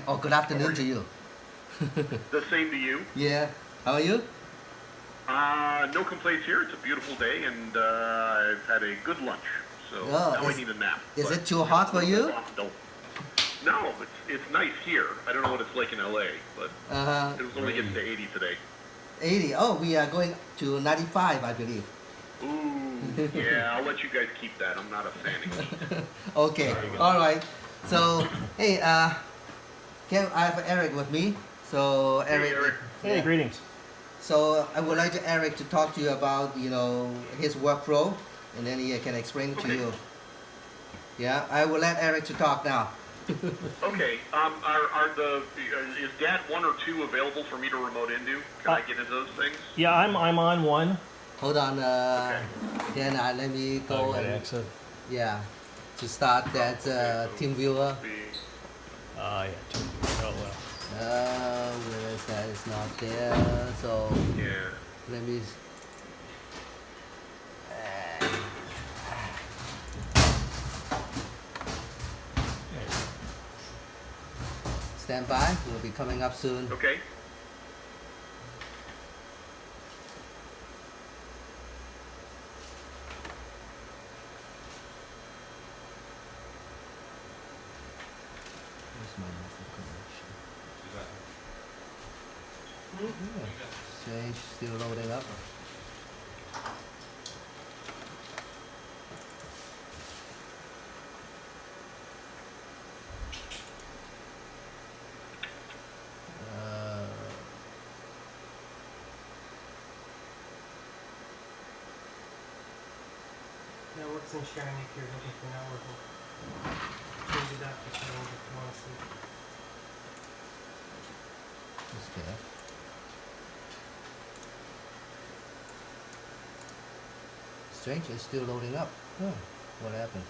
or good afternoon to you. The same to you. Yeah. How are you? No complaints here. It's a beautiful day, and I've had a good lunch. So Oh, now I need a nap. Is but it too hot for you? No, it's nice here. I don't know what it's like in LA, but it was only getting to 80 today. 80. Oh, we are going to 95, I believe. Ooh, yeah. I'll let you guys keep that. I'm not a fan of heat. Okay. All right. So, hey, I have Eric with me. So, Eric. Hey, Eric. Hey, greetings. So, I would like to Eric to talk to you about, his workflow, and then he can explain it to you. Yeah, I will let Eric to talk now. Okay. Is DAT 1 or 2 available for me to remote into? Can I get into those things? Yeah, I'm on one. Hold on. Okay. Then let me go and Exit. yeah, to start that team viewer. Yeah. Oh well. Where is that? It's not there. So Yeah. let me. Stand by. We'll be coming up soon. Okay. Where's my connection? Change still loading up. Networks and sharing if you're looking for networking. Change it up to settings if you want to see. It's there. Strange, it's still loading up. Oh, what happened?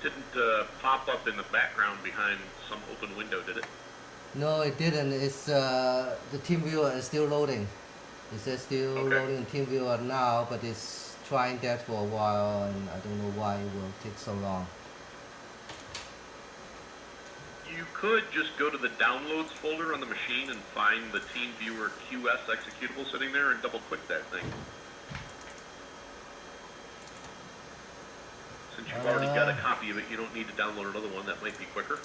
Didn't pop up in the background behind some open window, did it? No, it didn't. It's the team viewer is still loading. It says still Okay. loading team viewer now, but it's trying that for a while, and I don't know why it will take so long. You could just go to the downloads folder on the machine and find the TeamViewer QS executable sitting there and double click that thing. Since you've already got a copy of it, you don't need to download another one. That might be quicker.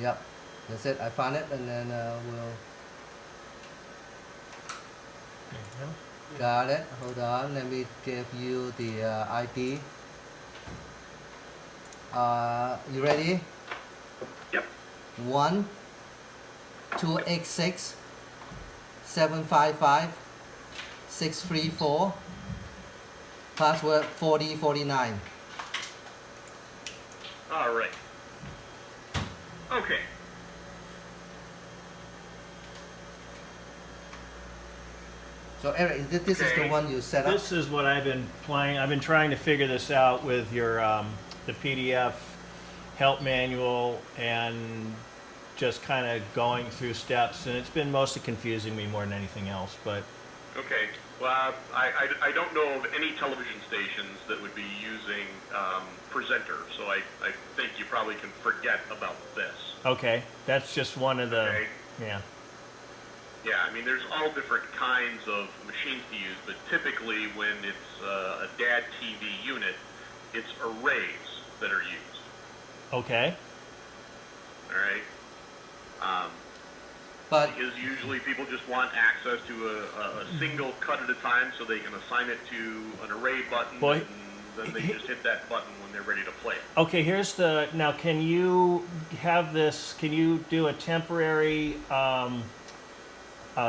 Yep, that's it. I found it, and then we'll. Got it. Hold on. Let me give you the ID. You ready? Yep. 1 286 755 634. Password 4049. All right. Okay. So Eric, this is the Okay. one you set up. This is what I've been playing. I've been trying to figure this out with your the PDF help manual and just kind of going through steps, and it's been mostly confusing me more than anything else. But Okay. Well, I don't know of any television stations that would be using Presenter, so I think you probably can forget about this. okay, that's just one of the Okay. yeah. Yeah, I mean, there's all different kinds of machines to use, but typically when it's a DAD TV unit, it's arrays that are used. Okay. All right. But Because usually people just want access to a single cut at a time, so they can assign it to an array button, Boy, and then they just hit that button when they're ready to play it. Okay, here's the now. Can you have this? Can you do a temporary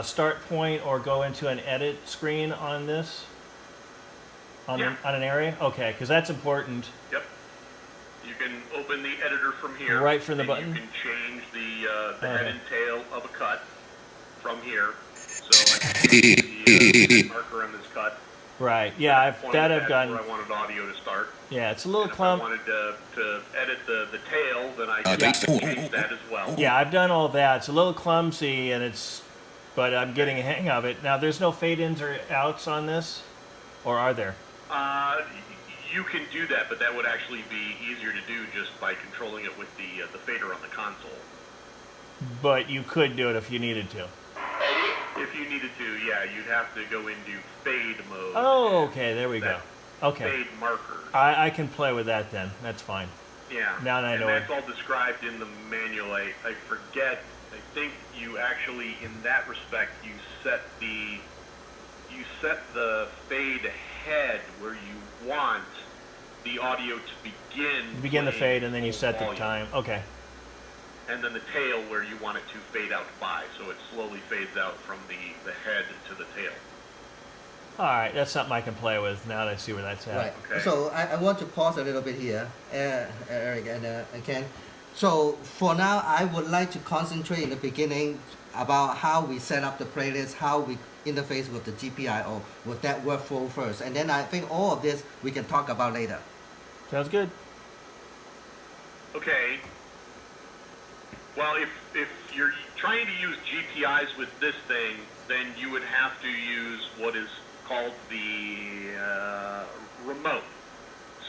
start point or go into an edit screen on this? On Yeah. an area? Okay, because that's important. Yep. You can open the editor from here. Right from the and button? You can change the head Okay. and tail of a cut from here. So I can change the marker on this cut. Right. Yeah, I've Where done. I wanted audio to start. Yeah, it's a little And if I clump. wanted to edit the tail, then I can change that as well. Yeah, I've done all that. It's a little clumsy, but I'm getting a hang of it. Now, there's no fade ins or outs on this, or are there? You can do that, but that would actually be easier to do just by controlling it with the fader on the console. But you could do it if you needed to. If you needed to, yeah, you'd have to go into fade mode. Oh, okay, there we go. That Okay. Fade markers. I can play with that then. That's fine. Yeah. Now that I know and that's it. all described in the manual. I forget. I think you actually, in that respect, you set the fade ahead where you want the audio to begin. You begin the playing fade and then you full set the volume. time. Okay. And then the tail where you want it to fade out by, so it slowly fades out from the head to the tail. All right, that's something I can play with now that I see where that's at. Right. Okay. So I want to pause a little bit here, Eric and Ken. So for now, I would like to concentrate in the beginning about how we set up the playlist, how we interface with the GPIO, with that workflow first. And then I think all of this we can talk about later. Sounds good. Okay. Well, if you're trying to use GPIs with this thing, then you would have to use what is called the remote.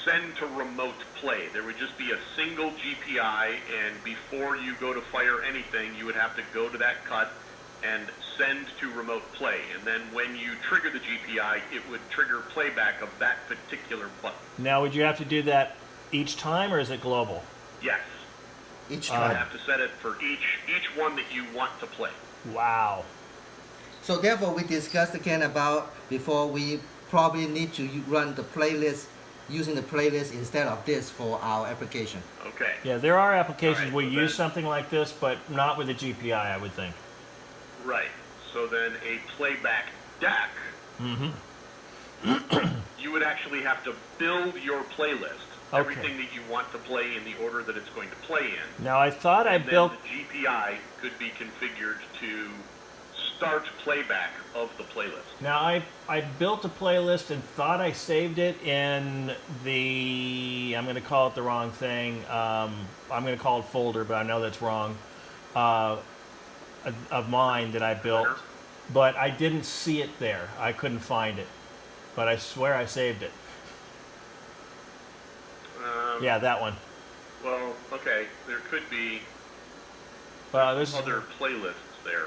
Send to remote play. There would just be a single GPI, and before you go to fire anything, you would have to go to that cut and send to remote play. And then when you trigger the GPI, it would trigger playback of that particular button. Now, would you have to do that each time, or is it global? Yes. Each You time. have to set it for each one that you want to play. Wow. So therefore, we discussed again about before we probably need to run the playlist, using the playlist instead of this for our application. Okay. Yeah, there are applications All right, where so you use then- something like this, but not with a GPI, I would think. Right. So then a playback deck, you would actually have to build your playlist. Okay. Everything that you want to play in the order that it's going to play in. Now, I thought I And then built... the GPI could be configured to start playback of the playlist. Now, I built a playlist and thought I saved it in the... I'm going to call it the wrong thing. I'm going to call it folder, but I know that's wrong. Of mine that I built. Sure. But I didn't see it there. I couldn't find it. But I swear I saved it. Yeah, that one. Well, okay. There could be This other playlists there.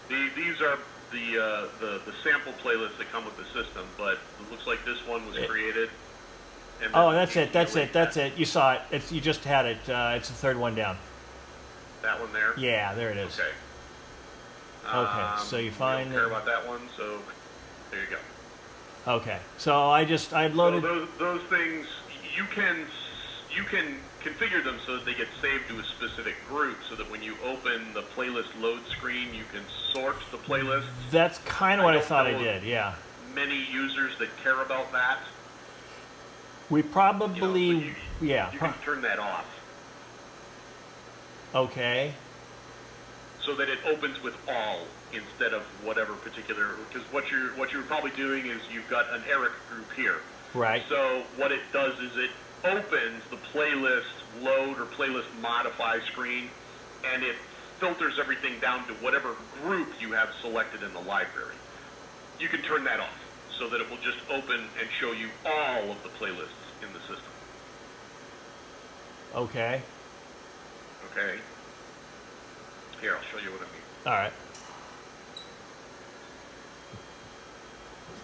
These are the sample playlists that come with the system, but it looks like this one was created. And Oh, then that's you it. That's link it. That's that- it. You saw it. You just had it. It's the third one down. That one there. Yeah, there it is. Okay. Okay, so you we find don't care the- about that one, so there you go. Okay. So I loaded. So those things you can configure them so that they get saved to a specific group, so that when you open the playlist load screen, you can sort the playlists. That's kind of what I don't thought I know did. Yeah. Many users that care about that, We you know, probably. but Yeah. you can turn that off Okay. so that it opens with all instead of whatever particular. Because what you're probably doing is you've got an Eric group here. Right. So what it does is it opens the playlist load or playlist modify screen, and it filters everything down to whatever group you have selected in the library. You can turn that off so that it will just open and show you all of the playlists in the system. Okay. Okay? Here, I'll show you what I mean. All right.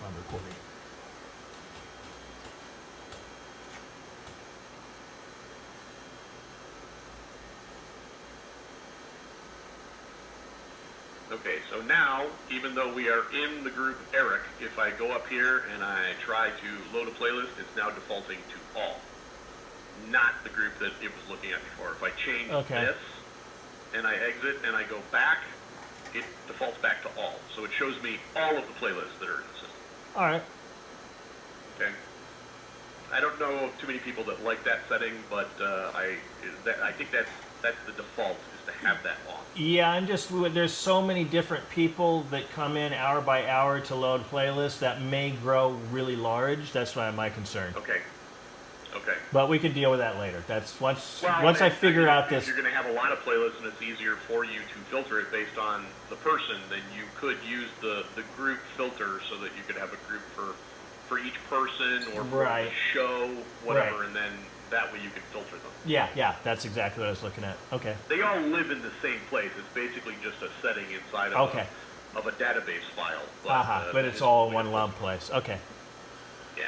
I'm recording. Okay, so now, even though we are in the group Eric, if I go up here and I try to load a playlist, it's now defaulting to all, not the group that it was looking at before. If I change this and I exit and I go back, it defaults back to all. So it shows me all of the playlists that are in the system. All right. Okay. I don't know of too many people that like that setting, but I think that's the default, is to have that on. Yeah, there's so many different people that come in hour by hour to load playlists that may grow really large. That's why my concern. Okay. Okay. But we can deal with that later. That's once Well, I and figure out if this. you're going to have a lot of playlists and it's easier for you to filter it based on the person, then you could use the group filter so that you could have a group for for each person or for Right. the show, whatever, Right. and then that way you can filter them. Yeah, that's exactly what I was looking at. Okay. They all live in the same place. It's basically just a setting inside of, Okay. of a database file. But it's all in one lump place. Okay. Yeah.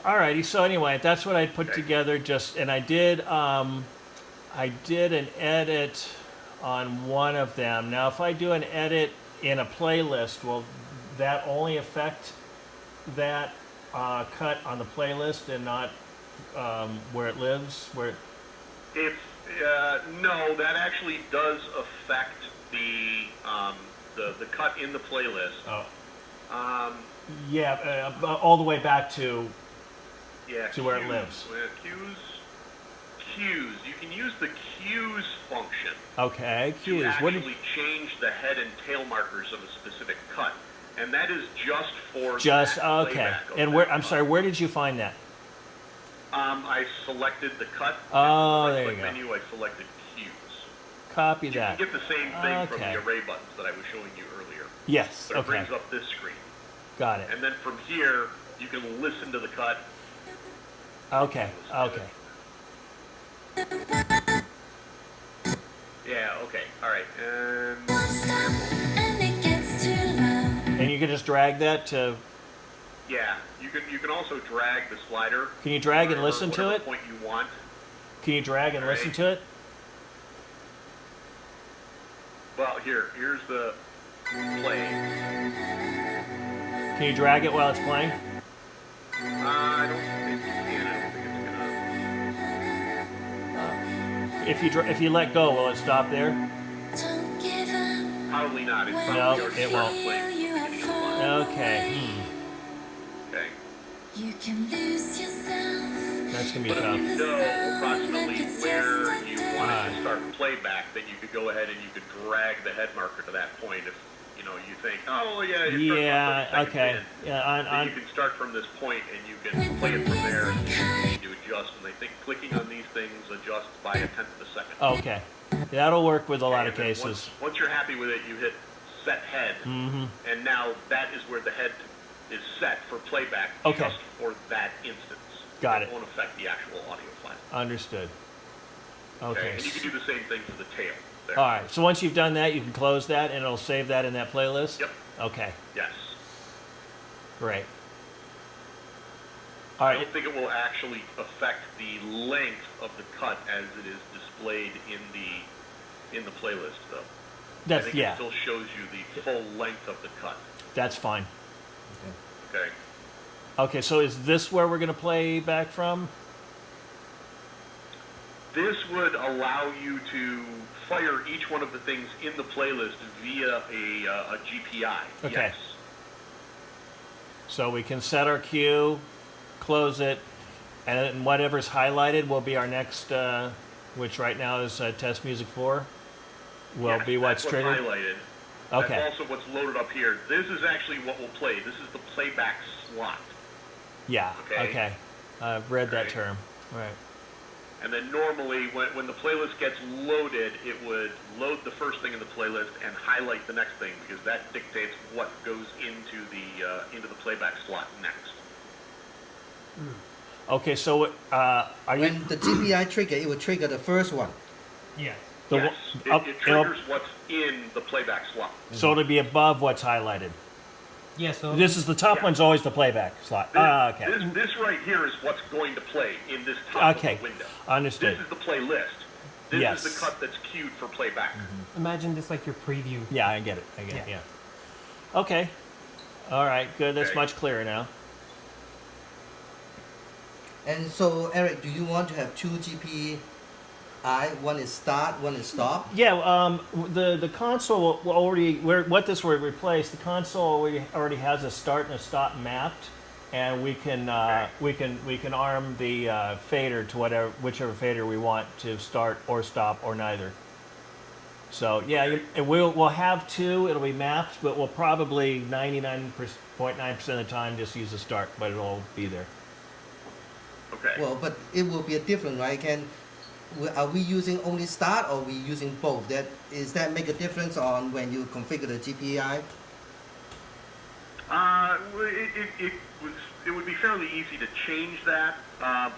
Alrighty. So anyway, that's what I put Okay. together. And I did an edit on one of them. Now, if I do an edit in a playlist, will that only affect that cut on the playlist and not where it lives? It's no, that actually does affect the cut in the playlist. Oh. Yeah, All the way back to to where it lives. Cues. You can use the cues function Okay. to Cues. actually change the head and tail markers of a specific cut, and that is just for Just that okay. playback of And that where? I'm cut. sorry. Where did you find that? I selected the cut. Oh, and there the you go. menu, I selected cues. Copy You that. can get the same thing from Okay. the array buttons that I was showing you earlier. Yes. But it Okay. brings up this screen. Got it. And then from here, you can listen to the cut. Okay. Okay. Yeah, okay, all right. And And you can just drag that to. yeah, you can also drag the slider. Can you drag and wherever- listen to whatever it? point you want. Can you drag and listen Right. to it? Well, here's the play. Can you drag it while it's playing? I don't think you can. I don't think it's If you let go, will it stop there? gonna. Probably not. It's probably No, already it won't. playing at the beginning of the line. Okay. Okay. You can lose yourself. That's gonna be But if tough. you know approximately where you want it Alright. to start playback, then you could go ahead and you could drag the head marker to that point. If you think, oh yeah, you're Yeah. 30 seconds Okay. in, Yeah. then you can start from this point and you can play it from there. And you need to adjust, and I think clicking on these things adjusts by 1/10 of a second. Okay. That'll work with a lot of And then cases. Once you're happy with it, you hit set head, Mm-hmm. and now that is where the head is set for playback Okay. just for that instance. Got it. won't affect the actual audio file. Understood. Okay. Okay. And you can do the same thing for the tail. There. All right. So once you've done that, you can close that, and it'll save that in that playlist. Yep. Okay. Yes. Great. All I right. don't think it will actually affect the length of the cut as it is displayed in the playlist, though. I That's think yeah. it still shows you the full length of the cut. That's fine. Okay. Okay. So is this where we're gonna play back from? This would allow you to fire each one of the things in the playlist via a GPI. Okay. Yes. So we can set our cue, close it, and then whatever's highlighted will be our next, which right now is test music 4. Will Yes, be what's that's triggered. highlighted. Okay. That's also what's loaded up here. This is actually what will play. This is the playback slot. Yeah. Okay. Okay. I've read that Right. term. Right. And then normally, when the playlist gets loaded, it would load the first thing in the playlist and highlight the next thing because that dictates what goes into the playback slot next. Okay. So are you? When the GPI trigger, it will trigger the first one. Yeah. the Yes, one- up- it it'll- triggers what's in the playback slot. So it'll be above what's highlighted. Yeah, so This is the top Yeah. one's always the playback slot. This, Okay. this right here is what's going to play in this top Okay. of the window. Understood. This is the playlist. This Yes. is the cut that's queued for playback. imagine this like your preview. Yeah, I get it. I get it. Yeah. Yeah. Okay. All right. Good. That's Okay. much clearer now. And so, Eric, do you want to have two GPI? One is start, one is stop. Yeah. The console will already what this will replace. The console already has a start and a stop mapped, and we can arm the fader to whichever fader we want to start or stop or neither. So yeah, and we'll have two. It'll be mapped, but we'll probably 99.9% of the time just use the start, but it'll be there. Okay. Well, but it will be a different, right? Are we using only start or are we using both? Is that make a difference on when you configure the GPI? It it would be fairly easy to change that.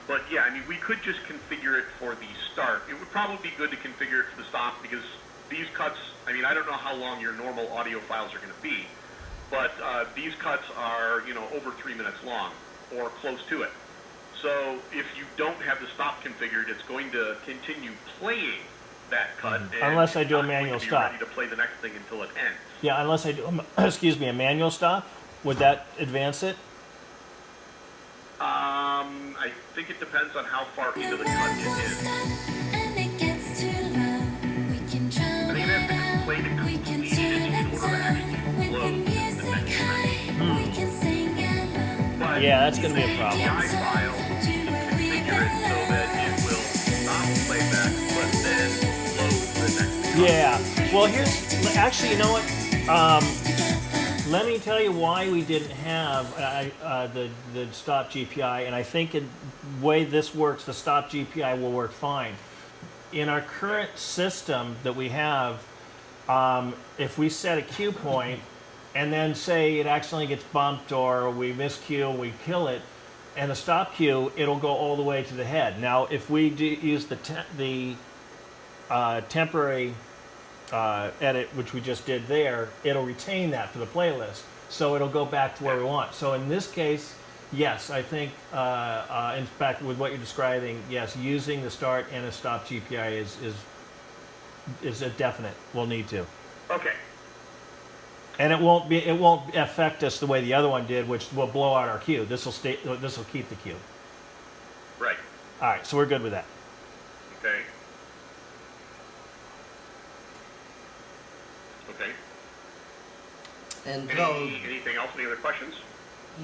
But yeah, I mean, we could just configure it for the start. It would probably be good to configure it for the stop because these cuts, I mean, I don't know how long your normal audio files are going to be, but these cuts are, you know, over 3 minutes long or close to it. So if you don't have the stop configured, it's going to continue playing that cut. And Unless I do a it's not manual going to be stop. ready to play the next thing until it ends. Yeah, unless I do, excuse me, a manual stop. Would that advance it? I think it depends on how far into the cut Now it we'll is. stop and it gets too low. We can drown I think it has to be played it out. We can completed turn in it order to actually down with the load the music next high. We can sing along. But Yeah, that's going to be a problem. the file, To where we configure it so that it will stop playback, but then load the next cut. Yeah. Well, here's actually, you know what? Let me tell you why we didn't have the stop GPI, and I think the way this works, the stop GPI will work fine. In our current system that we have, if we set a cue point, and then say it accidentally gets bumped or we miscue, we kill it, and the stop cue, it'll go all the way to the head. Now, if we use the temporary edit, which we just did there, it'll retain that for the playlist. So it'll go back to where we want. So in this case, yes, I think, in fact, with what you're describing, yes, using the start and a stop GPI is a definite. We'll need to. Okay. And it won't affect us the way the other one did, which will blow out our cue. This will keep the cue. Right. All right, so we're good with that. Okay. Okay. And so, Anything else? Any other questions?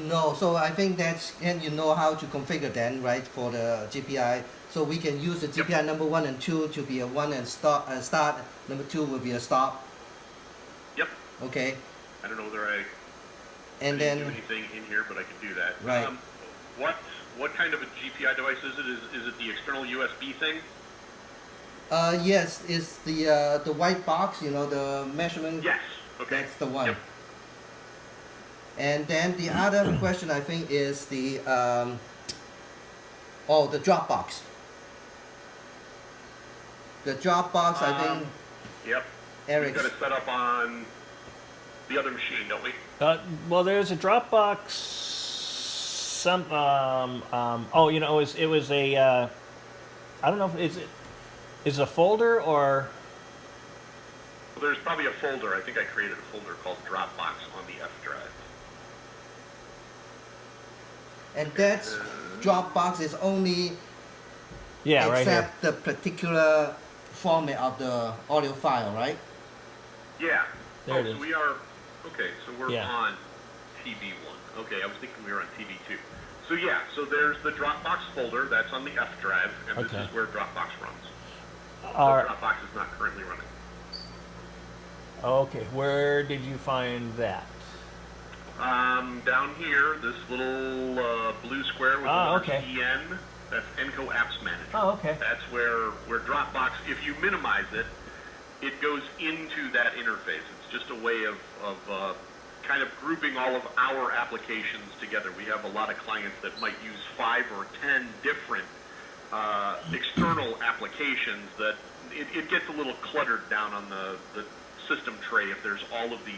no, so I think that's, and you know how to configure then, right, for the GPI. So we can use the GPI number 1 and 2 to be a 1 and start, number 2 will be a stop. Yep. Okay, I don't know whether I and didn't then, do anything in here, but I could do that. Right. What kind of a GPI device is it? Is it the external USB thing? yes, it's the white box, you know, the measurement. Yes. Okay. That's the one. Yep. And then the other question I think is the the Dropbox. The Dropbox, I think Yep. Eric. We've got it set up on the other machine, don't we? Well, there's a Dropbox. Oh, you know, it was a. I don't know if is it a folder or. Well, there's probably a folder. I think I created a folder called Dropbox on the F drive. And that Dropbox is only Yeah, right here. accept the particular format of the audio file, right? Yeah. There it so is. we are. Okay, so we're Yeah. on TB1. Okay, I was thinking we were on TB2. So yeah, so there's the Dropbox folder that's on the F drive, and Okay. this is where Dropbox runs. So Our- Dropbox is not currently running. Okay, where did you find that? Down here, this little blue square with the large okay. EN, that's Enco Apps Manager. Oh, okay. That's where Dropbox, if you minimize it, it goes into that interface. It's just a way of kind of grouping all of our applications together. We have a lot of clients that might use 5 or 10 different external applications that it gets a little cluttered down on the system tray if there's all of these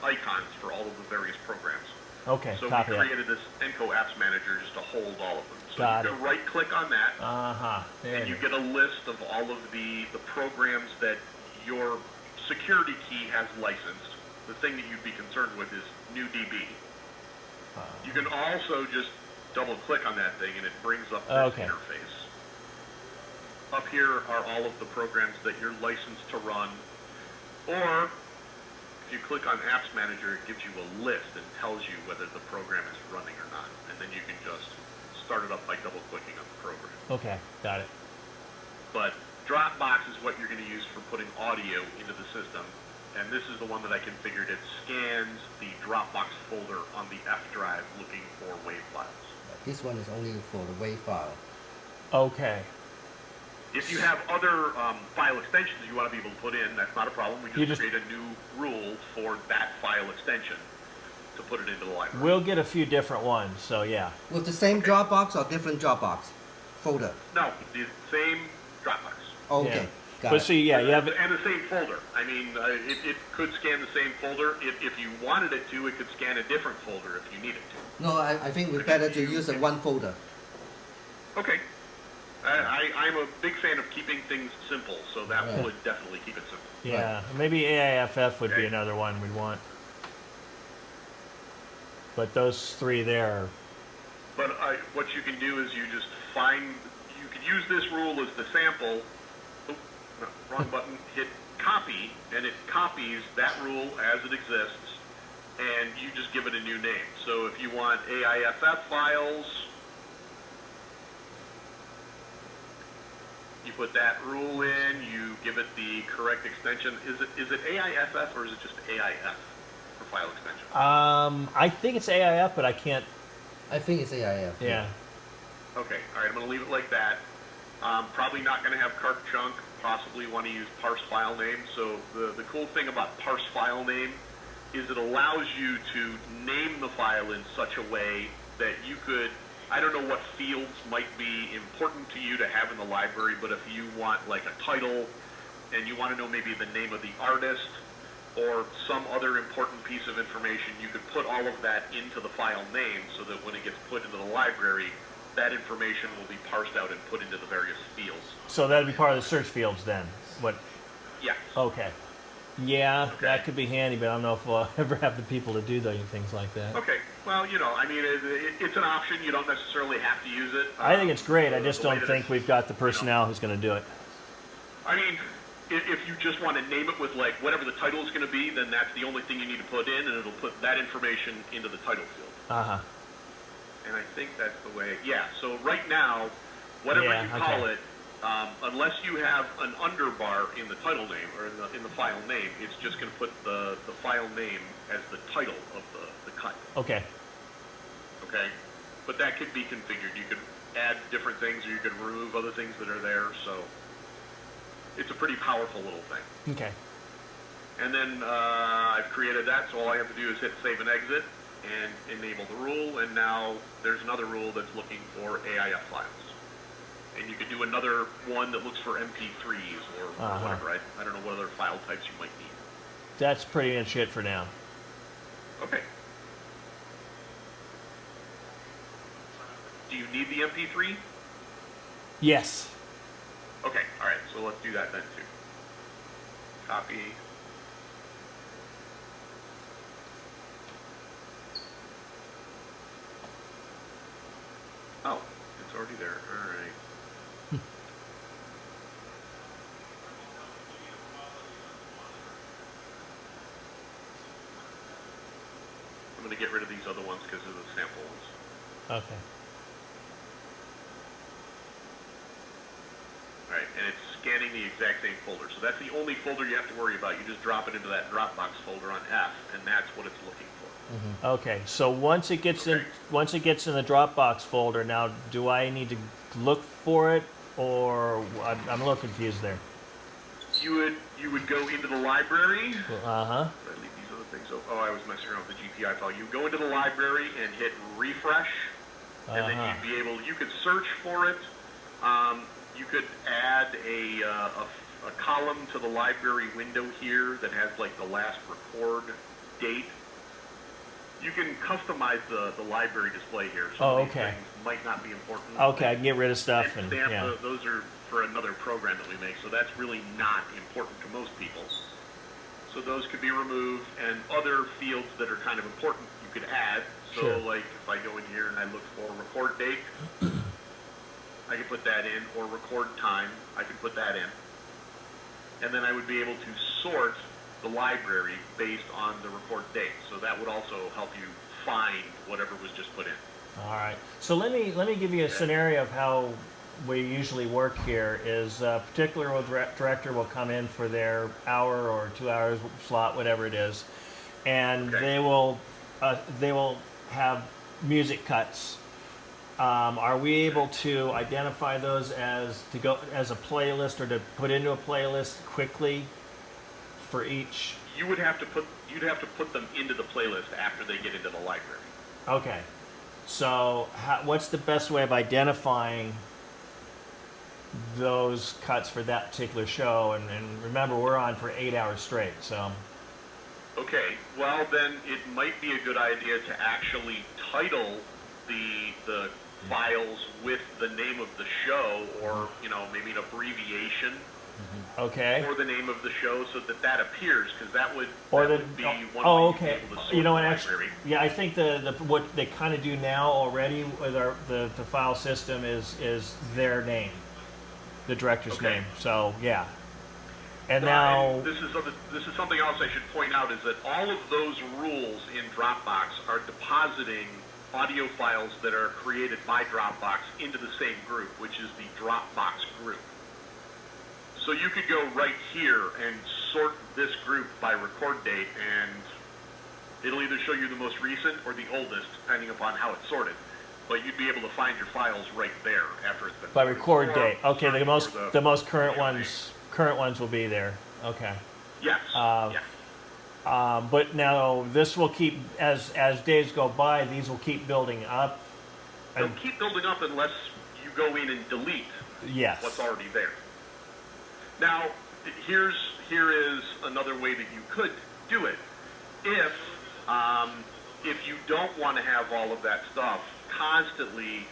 icons for all of the various programs. Okay, So copy we that. created this Enco Apps Manager just to hold all of them. So Got you it. can right-click on that, There and it you is. get a list of all of the programs that your security key has licensed. The thing that you'd be concerned with is new DB. You can also just double-click on that thing, and it brings up this Okay. interface. Up here are all of the programs that you're licensed to run, or if you click on Apps Manager, it gives you a list and tells you whether the program is running or not. And then you can just start it up by double-clicking on the program. Okay, got it. But Dropbox is what you're going to use for putting audio into the system. And this is the one that I configured. It scans the Dropbox folder on the F drive looking for WAV files. This one is only for the WAV file. Okay. If you have other file extensions you want to be able to put in, that's not a problem. We You just just- create a new rule for that file extension. to put it into the library. We'll get a few different ones, so yeah. With the same Okay. Dropbox or different Dropbox folder? No, the same Dropbox. Okay, Yeah. got But it. see, yeah, you have And the same folder. I mean, it could scan the same folder. If you wanted it to, it could scan a different folder if you needed to. No, I think we better to use a one folder. Okay. I'm a big fan of keeping things simple, so that Right. would definitely keep it simple. yeah, maybe AIFF would be Okay. another one we'd want. But those three there, But what you can do is you just find, you could use this rule as the sample. Oop, no, wrong button. Hit copy, and it copies that rule as it exists, and you just give it a new name. So if you want AIFF files, you put that rule in, you give it the correct extension. Is it AIFF or is it just AIF for file extension? I think it's AIF, but I can't. I think it's AIF. Yeah. Okay, all right, I'm going to leave it like that. Probably not going to have cart chunk, possibly want to use parse file name. So the cool thing about parse file name is it allows you to name the file in such a way that you could, I don't know what fields might be important to you to have in the library, but if you want like a title and you want to know maybe the name of the artist or some other important piece of information, you could put all of that into the file name so that when it gets put into the library, that information will be parsed out and put into the various fields. So that'd be part of the search fields then. What? Yes. Okay. Yeah, Okay. that could be handy, but I don't know if we'll ever have the people to do things like that. Okay. Well, you know, I mean, it's an option. You don't necessarily have to use it. I think it's great. I just The way don't that think it's- we've got the personnel who's going to do it. I mean, if you just want to name it with like whatever the title is going to be, then that's the only thing you need to put in, and it'll put that information into the title field. Uh huh. And I think that's the way. Yeah. So right now, whatever Yeah, you call okay. it, unless you have an underbar in the title name or in the file name, it's just going to put the file name as the title of the cut. Okay. Okay. But that could be configured. You could add different things, or you could remove other things that are there. So it's a pretty powerful little thing. Okay. And then I've created that, so all I have to do is hit save and exit and enable the rule, and now there's another rule that's looking for AIF files. And you could do another one that looks for MP3s or whatever. I don't know what other file types you might need. That's pretty much it for now. Okay. Do you need the MP3? Yes. Okay, all right, so let's do that then too. Copy. Oh, it's already there. All right. I'm going to get rid of these other ones because they're the sample ones. Okay. All right, and it's scanning the exact same folder. So that's the only folder you have to worry about. You just drop it into that Dropbox folder on F, and that's what it's looking for. Okay. So once it gets in the Dropbox folder, now do I need to look for it, or I'm a little confused there. You would go into the library. Uh huh. Did I leave these other things? Oh, I was messing around with the GPI file. You go into the library and hit refresh, and then you'd be able. You could search for it. You could add a column to the library window here that has like the last record date. You can customize the library display here. Some of these okay. things might not be important. Okay, I can get rid of stuff And and stamp, yeah. those are for another program that we make, so that's really not important to most people. So those could be removed, and other fields that are kind of important you could add. So Sure. like if I go in here and I look for record date, I can put that in, or record time, I can put that in. And then I would be able to sort the library based on the record date. So that would also help you find whatever was just put in. All right. So let me give you a scenario of how we usually work here. Is a particular director will come in for their hour or 2 hours slot, whatever it is, and Okay. they will have music cuts. Are we able to identify those as to go as a playlist or to put into a playlist quickly for each you'd have to put them into the playlist after they get into the library. Okay. So what's the best way of identifying those cuts for that particular show? And remember, we're on for 8 hours straight, so. Okay, well then it might be a good idea to actually title the files with the name of the show, or maybe an abbreviation Okay. for the name of the show, so that appears, because that would be one oh, way okay. you'd be able to sort You know what? the Actually, library. yeah, I think the what they kind of do now already with the file system is their name, the director's Okay. name. So yeah. And And now, this is something else I should point out, is that all of those rules in Dropbox are depositing audio files that are created by Dropbox into the same group, which is the Dropbox group. So you could go right here and sort this group by record date, and it'll either show you the most recent or the oldest, depending upon how it's sorted. But you'd be able to find your files right there after it's been by sorted. record Or date. Okay, search for the most current video ones will be there. Okay. name. Yes. Uh, yeah. But now this will keep, as days go by, these will keep building up. They'll keep building up unless you go in and delete Yes. what's already there. Now, here is another way that you could do it. If you don't want to have all of that stuff constantly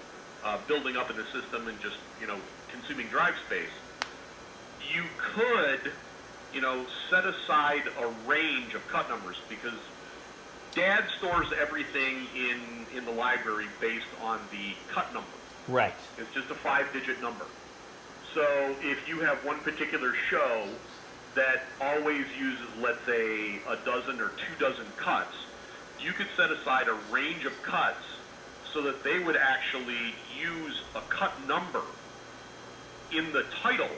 building up in the system and just consuming drive space, you could set aside a range of cut numbers, because Dad stores everything in the library based on the cut number. Right. It's just a 5-digit number. So if you have one particular show that always uses, let's say, a dozen or 24 cuts, you could set aside a range of cuts so that they would actually use a cut number in the title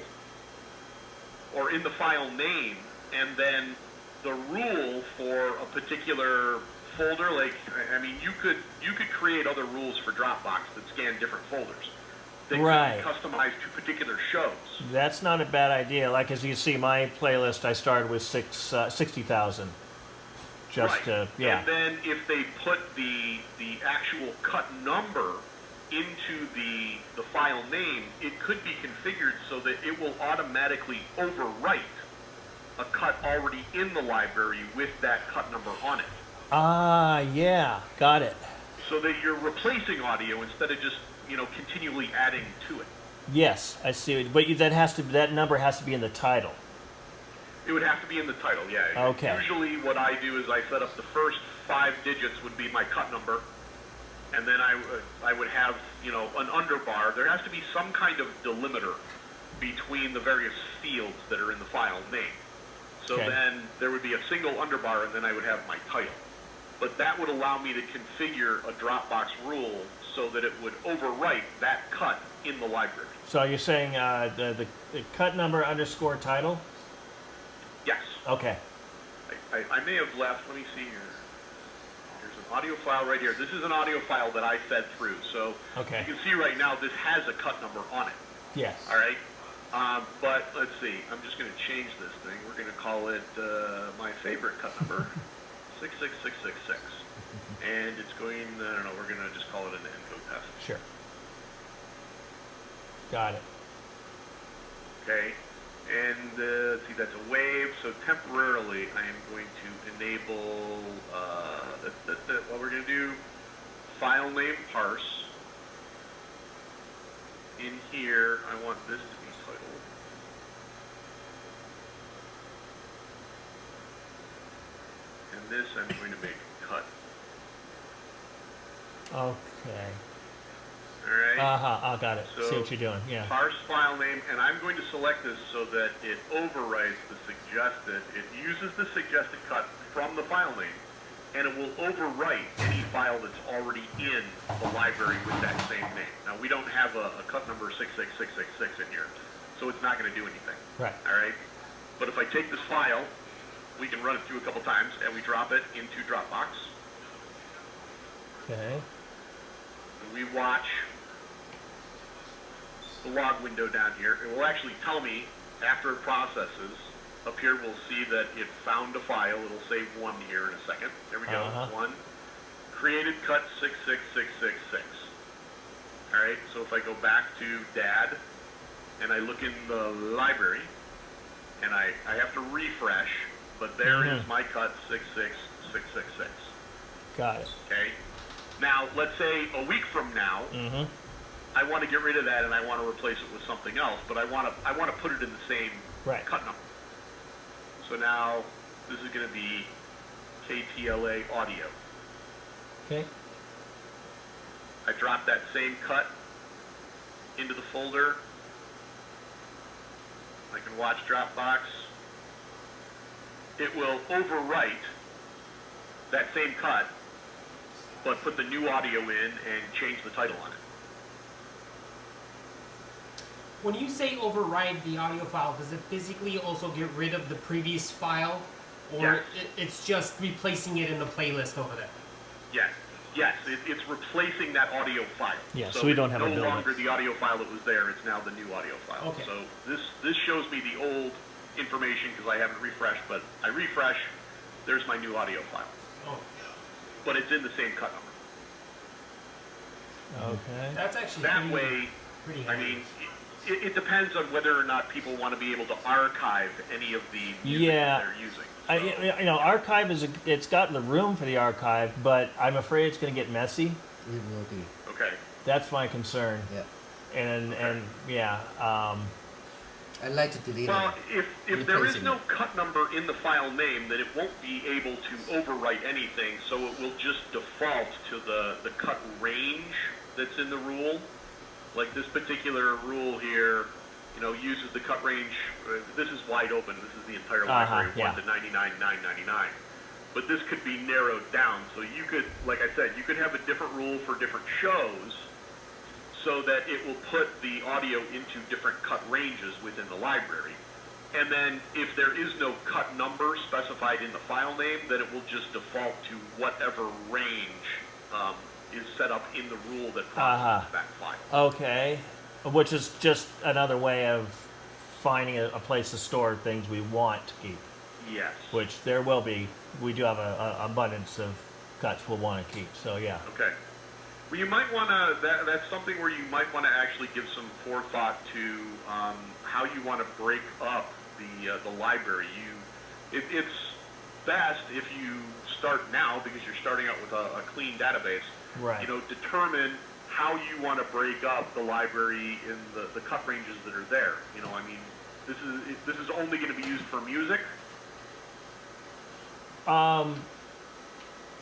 or in the file name, and then the rule for a particular folder, you could create other rules for Dropbox that scan different folders. They Right. could be customized to particular shows. That's not a bad idea. Like, as you see, my playlist, I started with 60,000. Just Right. to, yeah. And then if they put the actual cut number into the file name, it could be configured so that it will automatically overwrite a cut already in the library with that cut number on it. Ah, yeah. Got it. So that you're replacing audio instead of just, continually adding to it. Yes, I see. But that number has to be in the title. It would have to be in the title, yeah. Okay. Usually what I do is I set up the first 5 digits would be my cut number, and then I would have, an underbar. There has to be some kind of delimiter between the various fields that are in the file name. So Okay. then there would be a single underbar, and then I would have my title. But that would allow me to configure a Dropbox rule so that it would overwrite that cut in the library. So you're saying the cut number underscore title? Yes. Okay. I may have left. Let me see here. There's an audio file right here. This is an audio file that I fed through. So Okay. you can see right now this has a cut number on it. Yes. All right. But let's see. I'm just going to change this thing. We're going to call it my favorite cut number, 66666. And it's going, I don't know, we're going to just call it an Enco test. Sure. Got it. Okay. And let's see, that's a wave. So temporarily, I am going to enable, what we're going to do, file name parse. In here, I want this to be titled. And this I'm going to make cut. Okay. All right. I got it. So- See what you're doing. Yeah. Parse file name, and I'm going to select this so that it overwrites the suggested. It uses the suggested cut from the file name, and it will overwrite any file that's already in the library with that same name. Now, we don't have a cut number 66666 in here, so it's not going to do anything. Right. All right? But if I take this file, we can run it through a couple times, and we drop it into Dropbox, Okay. and we watch the log window down here. It will actually tell me, after it processes, up here we'll see that it found a file. It'll save one here in a second. There we go. Uh-huh. One. Created cut 66666. All right, so if I go back to Dad and I look in the library and I have to refresh, but there is my cut 66666. Got it. Okay. Now, let's say a week from now, I want to get rid of that and I want to replace it with something else, but I want to put it in the same Right. cut number. So now this is going to be KTLA audio. Okay. I drop that same cut into the folder. I can watch Dropbox. It will overwrite that same cut, but put the new audio in and change the title on it. When you say override the audio file, does it physically also get rid of the previous file? Or Yes. it's just replacing it in the playlist over there? Yes, it's replacing that audio file. Yeah, so we don't have it's a no build-up. longer the audio file that was there. It's now the new audio file. Okay. So this shows me the old information because I haven't refreshed, but I refresh. There's my new audio file, Oh, but it's in the same cut number. Okay. that's actually That way, pretty I handy. mean, it depends on whether or not people want to be able to archive any of the music Yeah. that they're using. Archive it's got the room for the archive, but I'm afraid it's going to get messy. It will be. Okay. That's my concern. Yeah. And yeah, I'd like to delete Well, it. if there is Replacing no it. cut number in the file name, then it won't be able to overwrite anything, so it will just default to the cut range that's in the rule. Like this particular rule here, uses the cut range. This is wide open. This is the entire library, yeah. 1 to 99,999. But this could be narrowed down, so you could, like I said, you could have a different rule for different shows, so that it will put the audio into different cut ranges within the library. And then if there is no cut number specified in the file name, then it will just default to whatever range is set up in the rule that processes that file. okay, which is just another way of finding a place to store things we want to keep. Yes. Which there will be. We do have an abundance of cuts we'll want to keep. So yeah. Okay. Well, you might want to, that's something where you might want to actually give some forethought to how you want to break up the library. It's best if you start now, because you're starting out with a clean database. Right. Determine how you want to break up the library in the cut ranges that are there. This is only going to be used for music.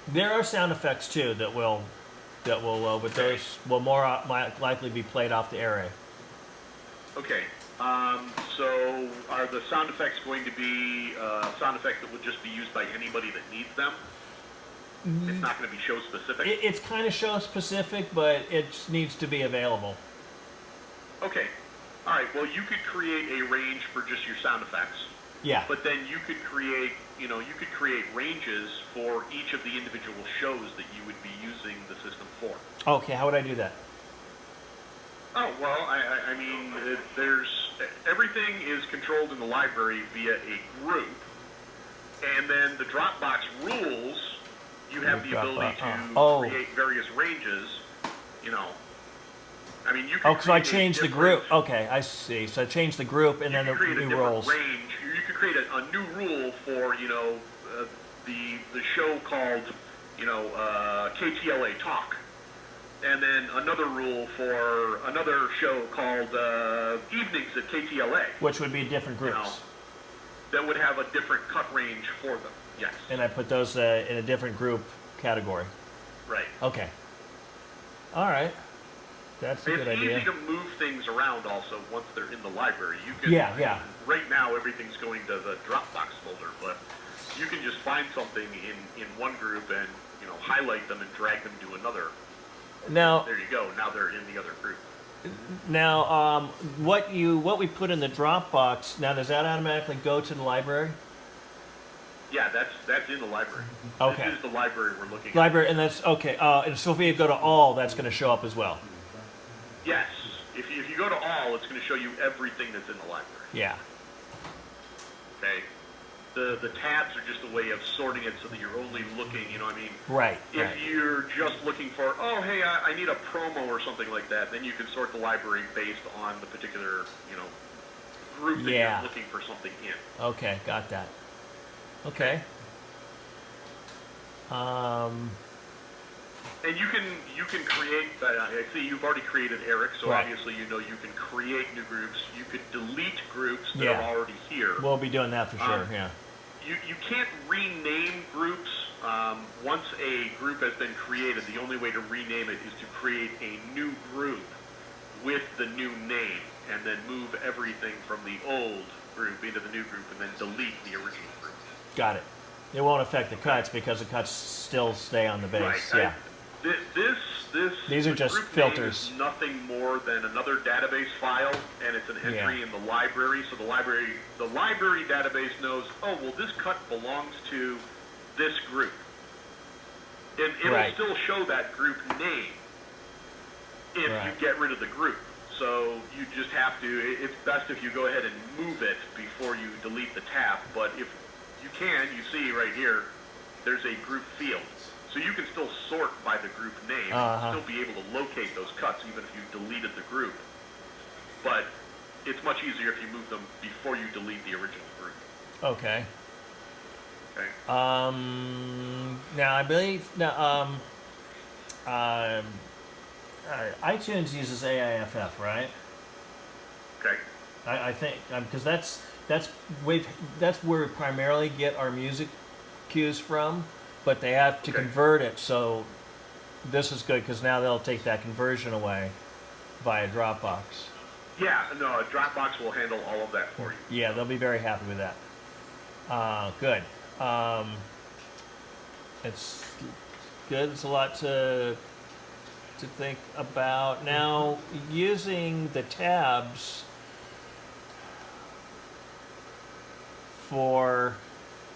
There are sound effects too that will but those will might likely be played off the array. Okay. So are the sound effects going to be sound effects that would just be used by anybody that needs them? It's not going to be show specific? It's kind of show specific, but it needs to be available. Okay. All right. Well, you could create a range for just your sound effects. Yeah. But then you could create, ranges for each of the individual shows that you would be using the system for. Okay, how would I do that? Oh, well, I mean, everything is controlled in the library via a group, and then the Dropbox rules, you have the ability to create various ranges, I mean, you can because I create a changed the different- group. Okay, I see. So I changed the group and then you the could create a new different roles. range. You could create a new rule for the show called KTLA Talk, and then another rule for another show called Evenings at KTLA. Which would be different groups. That would have a different cut range for them. Yes. And I put those in a different group category. Right. Okay. All right. That's a good It's idea. easy to move things around also once they're in the library. You can, Yeah. Right now everything's going to the Dropbox folder, but you can just find something in one group and highlight them and drag them to another. Now, There you go. Now they're in the other group. what we put in the Dropbox, now does that automatically go to the library? Yeah, that's in the library. Okay. This is the library we're looking at. Library, and that's okay. And so if we go to all, that's going to show up as well. Yes. If you go to all, it's going to show you everything that's in the library. Yeah. Okay. The tabs are just a way of sorting it so that you're only looking, you know what I mean? Right. If Right. you're just looking for, oh, hey, I need a promo or something like that, then you can sort the library based on the particular, group that Yeah. you're looking for something in. Okay, got that. Okay. And you can create. I see you've already created Eric, so Right. obviously you can create new groups. You could delete groups that Yeah. are already here. We'll be doing that for sure. Yeah. You can't rename groups. Once a group has been created, the only way to rename it is to create a new group with the new name, and then move everything from the old group into the new group, and then delete the original group. Got it. It won't affect the cuts because the cuts still stay on the base. Right. Yeah. These are just group filters. Name is nothing more than another database file, and it's an entry Yeah. in the library. So the library database knows, oh, well, this cut belongs to this group, and it'll Right. still show that group name if Right. you get rid of the group. So you just have to. It's best if you go ahead and move it before you delete the tab. But if you can, you see right here, there's a group field. So you can still sort by the group name, Uh-huh. and still be able to locate those cuts even if you deleted the group. But it's much easier if you move them before you delete the original group. Okay. Okay. Now I believe iTunes uses AIFF, right? Okay. I think because that's where we primarily get our music cues from, but they have to Okay. convert it. So this is good because now they'll take that conversion away via Dropbox. Yeah. No, Dropbox will handle all of that for you. Yeah, they'll be very happy with that. Good. It's good. It's a lot to think about. Now, using the tabs for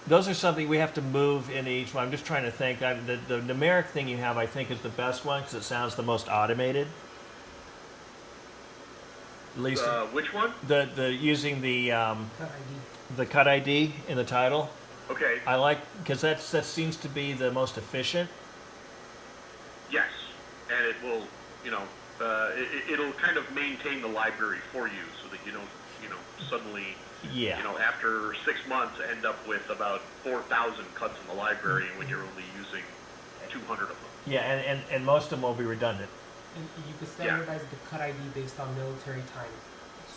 those are something we have to move in each one. I'm just trying to think. The numeric thing you have, I think, is the best one because it sounds the most automated. At least Which one? the using the Cut ID. the cut ID in the title. Okay. I like because that seems to be the most efficient. Yes, and it will, it'll kind of maintain the library for you so that you don't, suddenly, Yeah. after 6 months end up with about 4,000 cuts in the library when you're only using 200 of them. Yeah, and most of them will be redundant. And you could standardize the cut ID based on military time,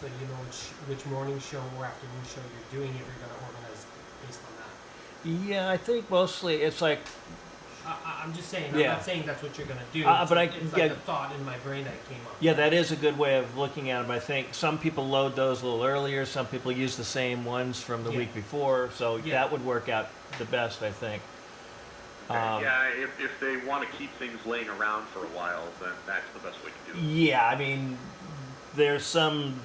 so you know which morning show or afternoon show you're doing if you're going to organize based on that. Yeah, I think mostly it's like I'm just saying. Yeah. I'm not saying that's what you're going to do. But it's like a thought in my brain that came up. yeah, that is a good way of looking at them. I think some people load those a little earlier. Some people use the same ones from the Yeah. week before, so Yeah. that would work out the best, I think. Yeah, if they want to keep things laying around for a while, then that's the best way to do it. Yeah, I mean, there's some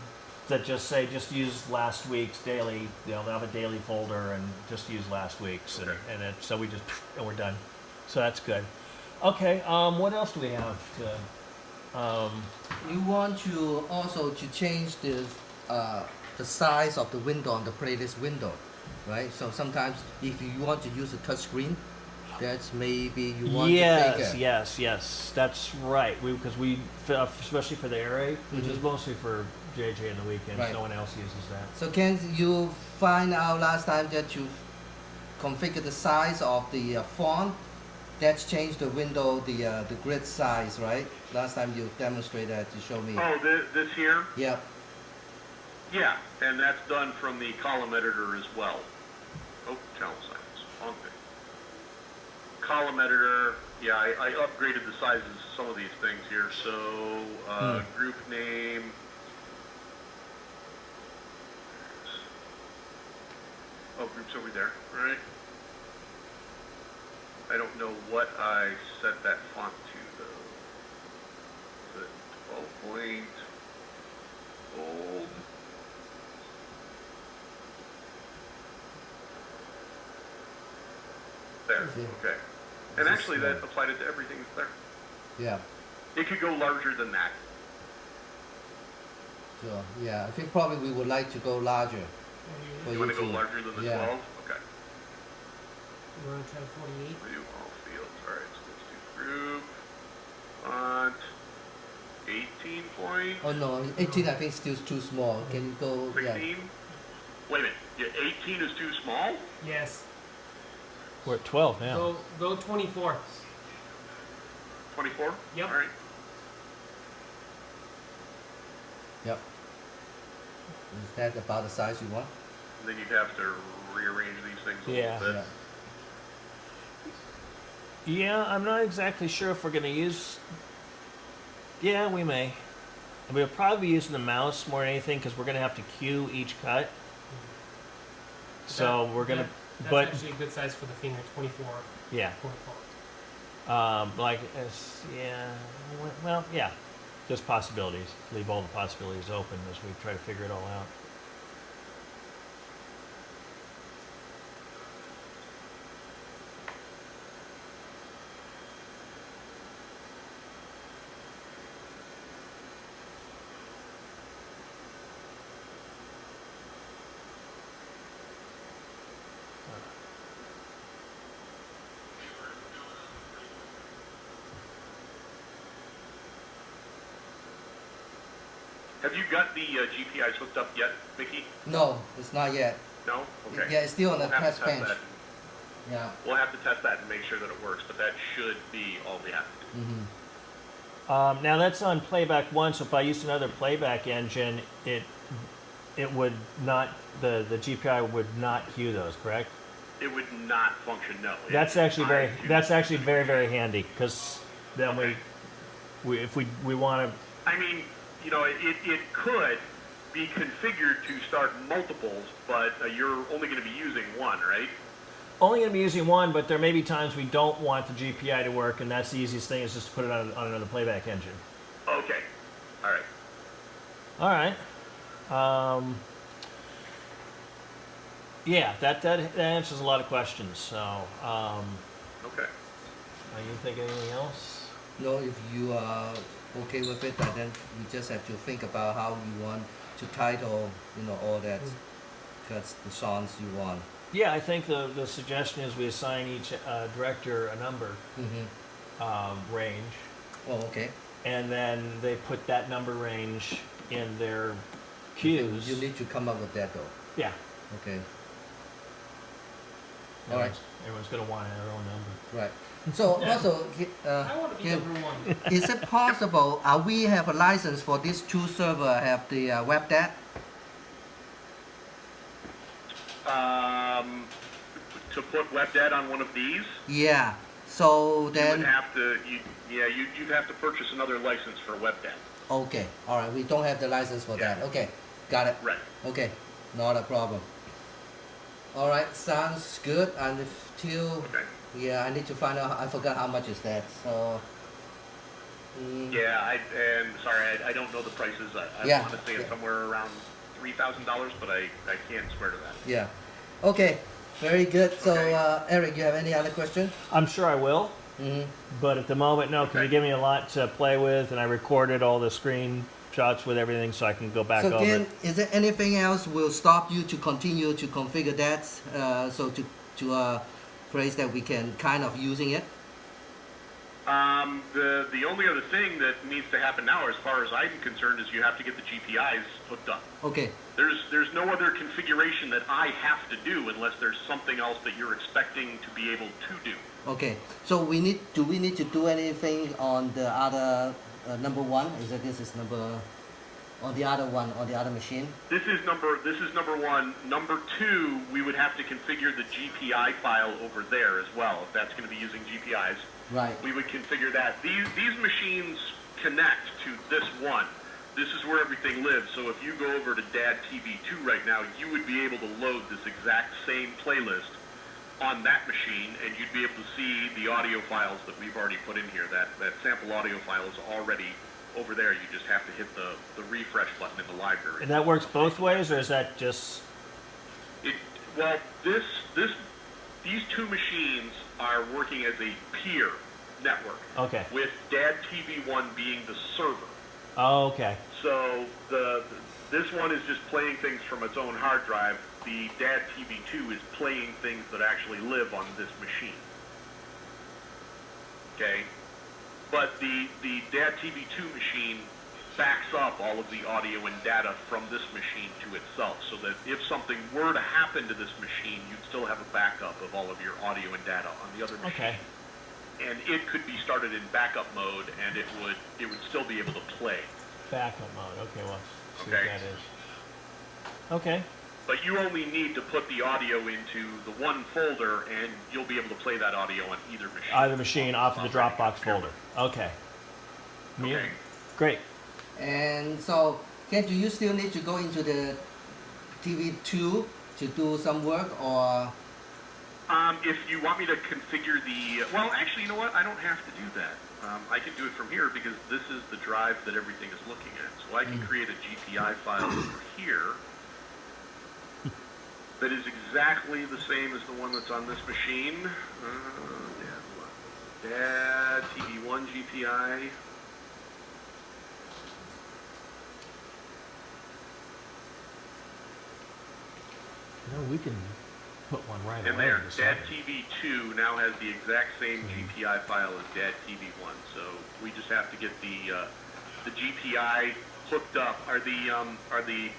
that just say just use last week's daily. They'll have a daily folder and just use last week's, Okay. so we just and we're done. So that's good. Okay, what else do we have? You want to also to change the size of the window on the playlist window, right? So sometimes if you want to use a touch screen, that's maybe you want it bigger. Yes, that's right. Because we especially for the array, which is Mhm. mostly for JJ in the weekends. Right. No one else uses that. So can you find out last time that you configured the size of the font? That's changed the window, the grid size, right? Last time you demonstrated that, you showed me. Oh, this here? Yep. Yeah, and that's done from the column editor as well. Oh, channel signs. Wrong thing. Column editor, yeah, I upgraded the sizes of some of these things here. So, group name. Oh, group's over there, right? I don't know what I set that font to, though. Is it 12 point bold? There, okay. And actually, that applied it to everything that's there. Yeah. It could go larger than that. So yeah, I think probably we would like to go larger. For You want to go to- larger than the yeah. 12? Okay. We're on channel 48. View all fields. All right, so let's do group. Font. 18 point. Oh no, 18 I think still too small. Can you go? 16. Yeah. Wait a minute. Yeah, 18 is too small. Yes. We're at 12 now. Go 24. 24. Yep. All right. Yep. Is that about the size you want? And then you'd have to rearrange these things a Yeah. little bit. Yeah, I'm not exactly sure if we're going to use. Yeah, we may. We'll probably be using the mouse more than anything because we're going to have to cue each cut. So we're going to. That's But actually a good size for the finger, 24 yeah, point font. like yeah. Well, yeah. Just possibilities. Leave all the possibilities open as we try to figure it all out. Have you got the GPIs hooked up yet, Mickey? No, it's not yet. No? Okay. Yeah, it's still on the We'll have test to test bench. that. Yeah. We'll have to test that and make sure that it works, but that should be all we have to do. Mm-hmm. Now that's on playback 1, so if I used another playback engine, it would not the GPI would not cue those, correct? It would not function, no. That's actually very very handy because then Okay. we if we want to. I mean, you know, it could be configured to start multiples, but you're only going to be using one, right? Only going to be using one, but there may be times we don't want the GPI to work, and that's the easiest thing is just to put it on another playback engine. Okay. All right. All right. Yeah, that answers a lot of questions. So, Okay. you think anything else? No, if you are okay with it, then you just have to think about how you want to title, all that, because the songs you want. Yeah, I think the suggestion is we assign each director a number Mm-hmm. range, Oh, okay. and then they put that number range in their cues. You need to come up with that though. Yeah. Okay. All right. Everyone's going to want their own number. Right. So also, I want to be Kim, number one. is it possible? We have a license for these two server have the web dat? To put WebDAT on one of these, Yeah. So you would then, have to, you'd have to purchase another license for WebDAT. okay. All right. We don't have the license for that. Okay. Got it. Right. Okay. Not a problem. All right. Sounds good. And still, Okay. yeah, I need to find out. I forgot how much is that. So. Yeah, I don't know the prices. I Yeah, want to say it's yeah. somewhere around $3,000, but I can't swear to that. Yeah. Okay. Very good. So, Okay. Eric, you have any other question? I'm sure I will, Mm-hmm. but at the moment, no, because you Okay. give me a lot to play with, and I recorded all the screenshots with everything, so I can go back So over Ken, it. is there anything else will stop you to continue to configure that? So to place that we can kind of using it? The only other thing that needs to happen now, as far as I'm concerned, is you have to get the GPIs hooked up. Okay. There's no other configuration that I have to do unless there's something else that you're expecting to be able to do. Okay. So do we need to do anything on the other number one? This is number on the other one on the other machine? This is number one. Number two, we would have to configure the GPI file over there as well, if that's going to be using GPIs. Right. We would configure that. These machines connect to this one. This is where everything lives. So if you go over to Dad TV2 right now, you would be able to load this exact same playlist on that machine, and you'd be able to see the audio files that we've already put in here. That sample audio file is already over there. You just have to hit the refresh button in the library. And that works both ways, or is that just... Well, these two machines are working as a peer network. Okay. With Dad TV1 being the server. Oh, okay. So This one is just playing things from its own hard drive. The DAD TV2 is playing things that actually live on this machine. Okay? But the DAD TV2 machine backs up all of the audio and data from this machine to itself, so that if something were to happen to this machine, you'd still have a backup of all of your audio and data on the other machine. Okay. And it could be started in backup mode, and it would still be able to play. Backup mode. Okay, well, see Okay. what that is. Okay. But you only need to put the audio into the one folder, and you'll be able to play that audio on either machine. Either machine off of the Dropbox folder. Okay. Okay. Great. And so, Ken, do you still need to go into the TV2 to do some work, or? If you want me to configure well, actually, you know what? I don't have to do that. I can do it from here because this is the drive that everything is looking at. So I can create a GPI file over here that is exactly the same as the one that's on this machine. DAD TV1 GPI. No, we can put one right And away. there, on the DAD side. TV2 now has the exact same GPI file as DAD TV1. So we just have to get the GPI hooked up. Are the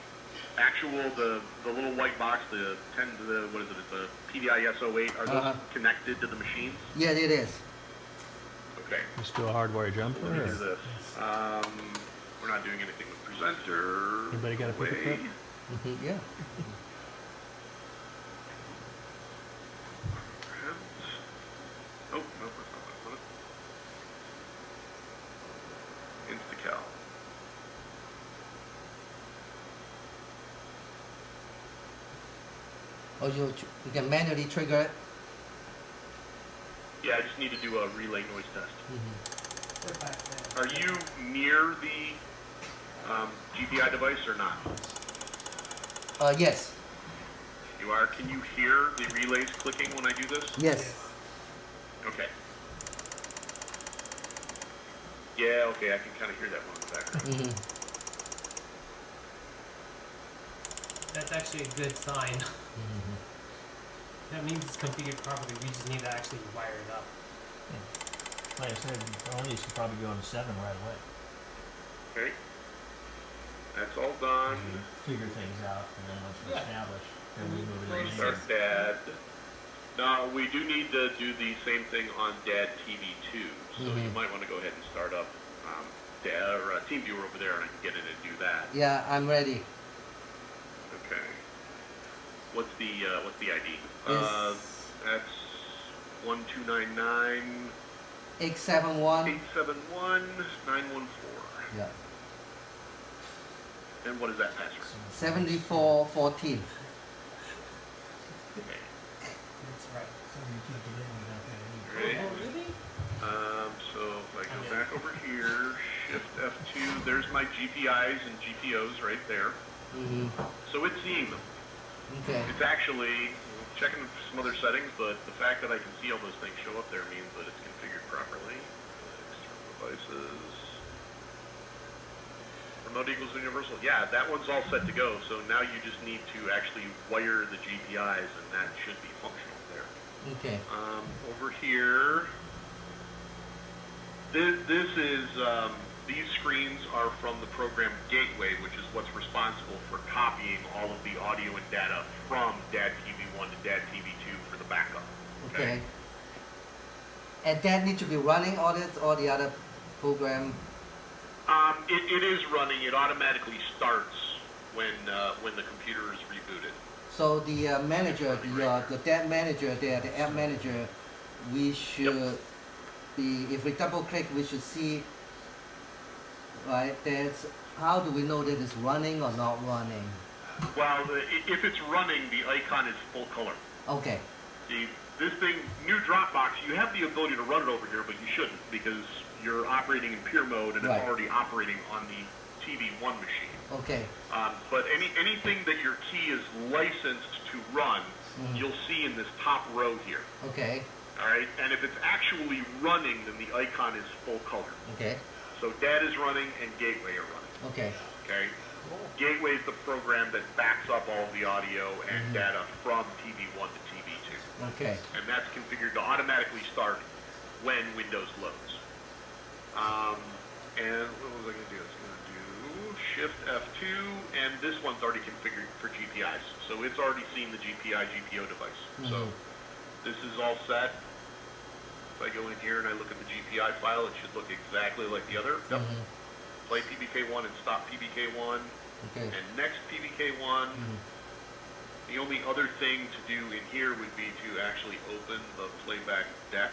actual the little white box, what is it? It's a PDI-S08. Are those connected to the machines? Yeah, it is. Okay. Let's do a hardware jumper. Let me or- do this. We're not doing anything with presenter. Anybody got a paper Wait. clip? Yeah. Oh, no, that's not what I wanted. Instacal. Or you can manually trigger it. Yeah, I just need to do a relay noise test. Put it back there. Are you near the GPI device or not? Yes. You are. Can you hear the relays clicking when I do this? Yes. Okay. Yeah, okay, I can kind of hear that one in the background. That's actually a good sign. That means it's configured properly. We just need to actually wire it up. Like I said, all these should probably go on 7 right away. Okay. That's all done. Figure things out, and then once we're Yeah. established, then we move it in. Start DAD. Now, we do need to do the same thing on DAD TV2, so you might want to go ahead and start up DAD, or TeamViewer over there, and I can get in and do that. Yeah, I'm ready. Okay. What's the ID? That's 1299 871. 871 914. Yeah. And what is that password? 7414. Okay. That's right. Ready? Oh, really? So if I go back over here, Shift F2, there's my GPIs and GPOs right there. So it's seeing them. Okay. It's actually checking some other settings, but the fact that I can see all those things show up there means that it's configured properly. External devices. Remote equals universal. Yeah, that one's all set to go. So now you just need to actually wire the GPIs, and that should be functional there. Okay. Over here, this is, these screens are from the program Gateway, which is what's responsible for copying all of the audio and data from DAD TV1 to DAD TV2 for the backup. Okay. And that need to be running all the other program. It is running. It automatically starts when the computer is rebooted. So the manager, the DAD manager there, the app manager, we should be, if we double click, we should see, right, that's, how do we know that it's running or not running? Well, if it's running, the icon is full color. Okay. See, this thing, new Dropbox, you have the ability to run it over here, but you shouldn't because you're operating in pure mode and Right. it's already operating on the TV1 machine. Okay. But anything that your key is licensed to run, you'll see in this top row here. Okay. All right, and if it's actually running, then the icon is full color. Okay. So DAD is running and Gateway are running. Okay. Okay. Gateway is the program that backs up all the audio and data from TV1 to TV2. Okay. And that's configured to automatically start when Windows loads. And what was I going to do? It's going to do Shift F2, and this one's already configured for GPIs. So it's already seen the GPI GPO device. So this is all set. If I go in here and I look at the GPI file, it should look exactly like the other. Yep. Play PBK1 and stop PBK1. Okay. And next PBK1. The only other thing to do in here would be to actually open the playback deck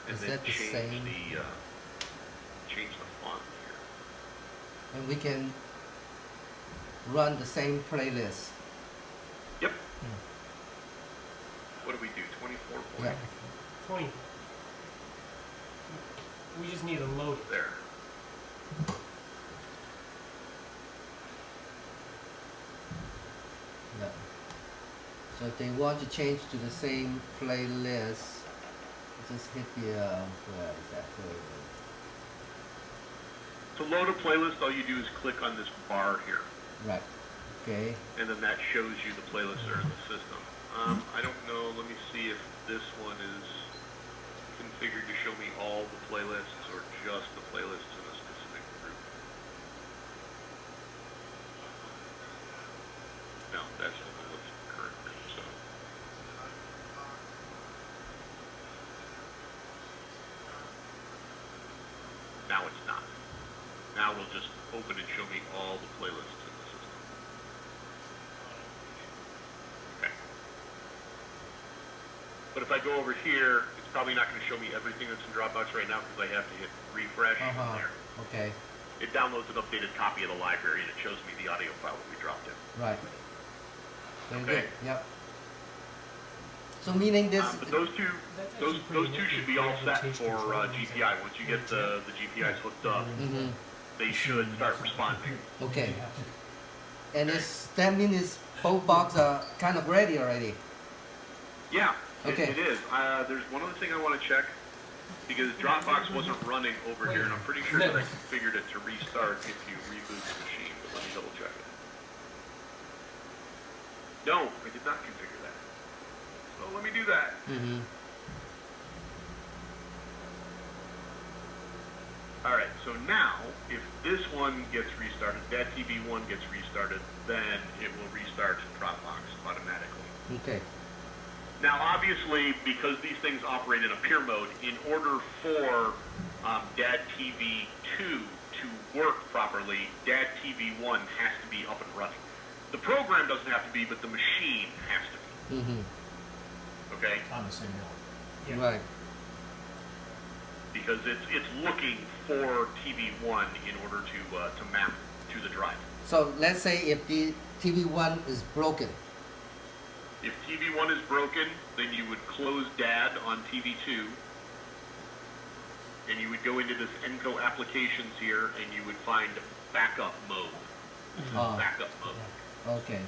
and Is then that the change same? change the font here. And we can run the same playlist. Yep. What do we do? 24 Yeah. 20. We just need to load it. there. Yeah. So if they want to change to the same playlist, just hit the where is that? To load a playlist, all you do is click on this bar here, Right. Okay. and then that shows you the playlists that are in the system. I don't know. Let me see if this one is configured to show me all the playlists or just the playlists in a specific group. No, that's only what's in the current group. So now it's not. Now we'll just open and show me all the playlists in the system. Okay. But if I go over here, it's probably not going to show me everything that's in Dropbox right now because I have to hit refresh there. Okay. It downloads an updated copy of the library and it shows me the audio file that we dropped in. Right. Very Okay. good. Yep. So meaning this. But those two That's those actually pretty two should be nifty all set rotation for control. GPI. Once you get the GPIs hooked up, they should start responding. Okay. And that means both boxes are kind of ready already. Yeah, Okay. it is. There's one other thing I want to check because Dropbox wasn't running over here, and I'm pretty sure that I configured it to restart if you reboot the machine. But let me double check it. No, I did not configure that. So let me do that. All right, so now, if this one gets restarted, that TV1 gets restarted, then it will restart Dropbox automatically. Okay. Now, obviously, because these things operate in a peer mode, in order for DAD TV 2 to work properly, DAD TV 1 has to be up and running. The program doesn't have to be, but the machine has to be. Okay? On the same note. Yeah. Right. Because it's looking for TV1 in order to map to the drive. So let's say if the TV1 is broken. If TV1 is broken, then you would close DAD on TV2, and you would go into this Enco applications here, and you would find backup mode. Backup mode. Okay.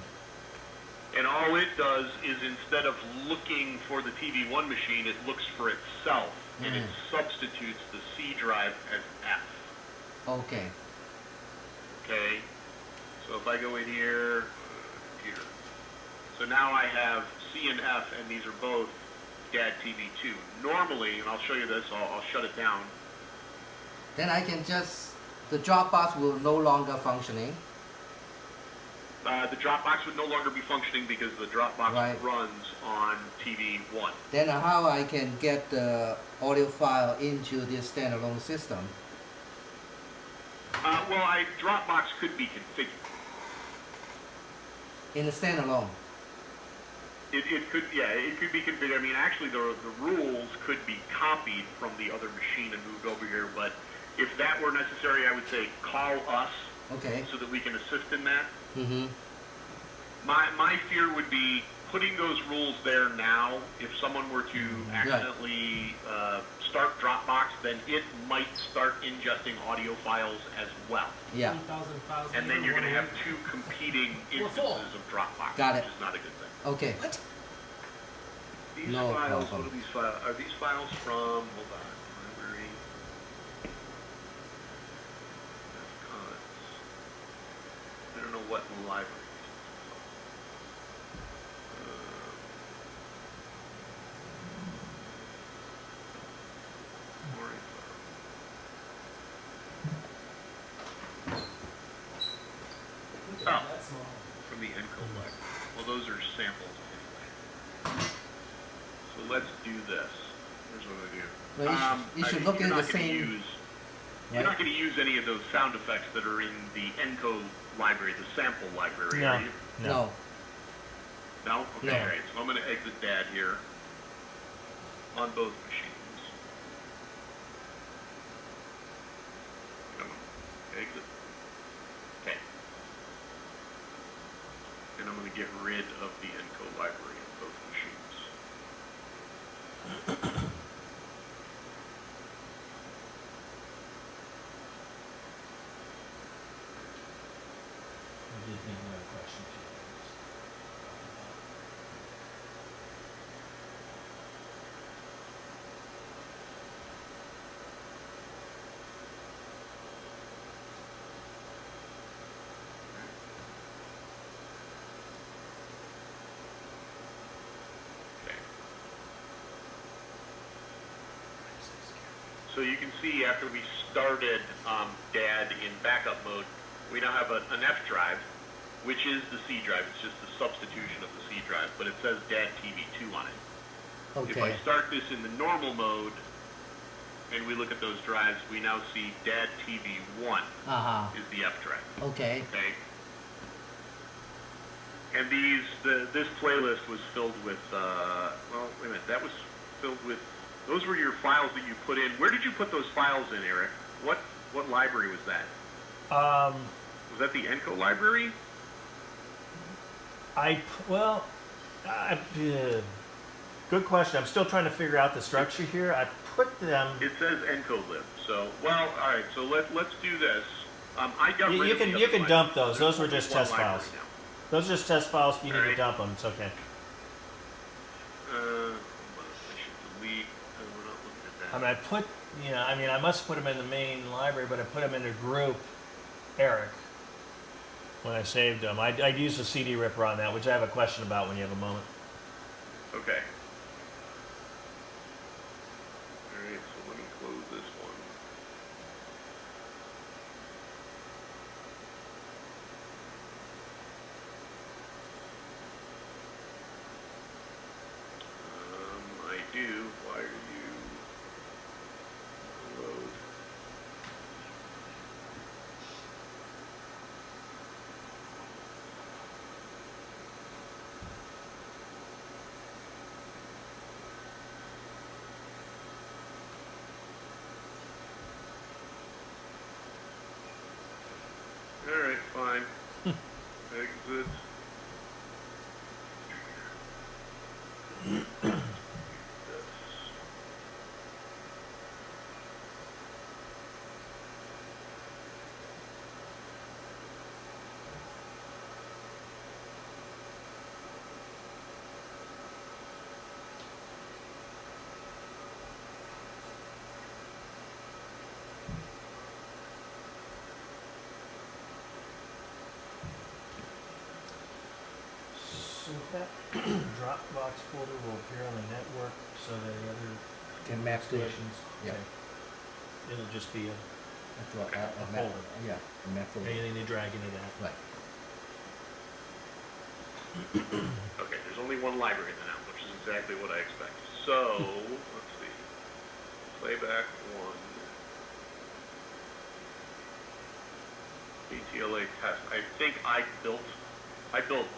And all it does is instead of looking for the TV1 machine, it looks for itself, and it substitutes the C drive as F. Okay. Okay? So if I go in here, computer. So now I have C and F, and these are both DAD TV2. Normally, and I'll show you this, I'll shut it down. Then I can the Dropbox will no longer functioning. The Dropbox would no longer be functioning because the Dropbox runs on TV1. Then how I can get the audio file into this standalone system? Dropbox could be configured. In the standalone. It could be configured. I mean, actually, the rules could be copied from the other machine and moved over here. But if that were necessary, I would say call us Okay. so that we can assist in that. Mm-hmm. My fear would be putting those rules there now. If someone were to accidentally start Dropbox, then it might start ingesting audio files as well. Yeah. 3,000 files. And then you're going to have two competing instances of Dropbox, Got it. which is not a good thing. Okay. These No files, problem. what are these files? Are these files from, hold on, library. That's cuts. what libraries? More info. Oh. That's small. From the Enco library. Well, those are samples anyway. So let's do this. Here's what we do. Well, you should look you're at not the gonna same. use- You're Right? not going to use any of those sound effects that are in the Enco library, the sample library, No. are you? No. No? Okay, No. all right. So I'm going to exit DAD here on both machines. Come on. Exit. Okay. And I'm going to get rid of the Enco library on both machines. I did think of another question too. Okay. So you can see after we started DAD in backup mode, we now have an F drive, which is the C drive. It's just the substitution of the C drive, but it says DAD TV2 on it. If I Okay. start this in the normal mode, and we look at those drives, we now see DAD TV1 Uh-huh. is the F drive. Okay. Okay. And this playlist was filled with, well, wait a minute, that was filled with, those were your files that you put in. Where did you put those files in, Eric? What library was that? Was that the Enco library? Good question. I'm still trying to figure out the structure here. I put them. It says Enco lib. So, well, all right. So let's do this. I got rid You of the can other you can library. dump those. There's Those were only just one test library files. now. Those are just test files. If you need to Alright. dump them, it's okay. Hold on. I should delete. We're not looking at that. I mean, I must put them in the main library, but I put them in a group, Eric, when I saved them. I'd use the CD ripper on that, which I have a question about when you have a moment. Okay. All right. So let me close this one. I do. Why are you load? All right, fine. Exit. This. So that Dropbox folder will appear on the network, so that the other Can map to it. stations. Yeah. Okay. It'll just be a A map. folder. Yeah. A map folder. anything to drag into that. Right. Okay, there's only one library in the now, which is exactly what I expected. So, let's see. Playback 1. BTLA test. I think I built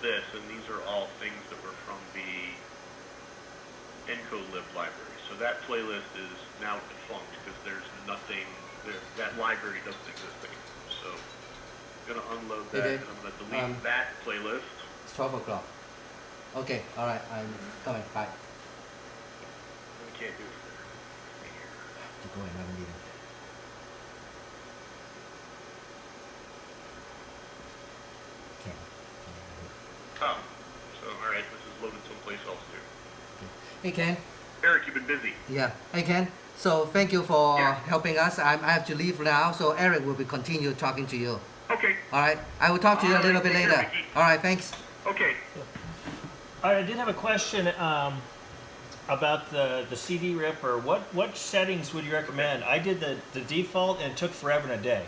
this, and these are all things that were from the Enco lib library. So that playlist is now defunct because there's nothing there. That library doesn't exist anymore. So I'm gonna unload that, Okay. and I'm gonna delete that playlist. It's 12 o'clock. Okay. All right. I'm coming. Bye. We can't do it there. To go another meeting. Can't. Oh, so all right, this is loaded someplace else too. Hey Ken. Eric, you've been busy. Yeah. Hey Ken. So thank you for Yeah. helping us. I have to leave now. So Eric will be continue talking to you. Okay. All right. I will talk to you a All little right, bit take care, later. Mickey. All right. Thanks. Okay. All right, I did have a question about the CD ripper. What settings would you recommend? I did the default and it took forever and a day.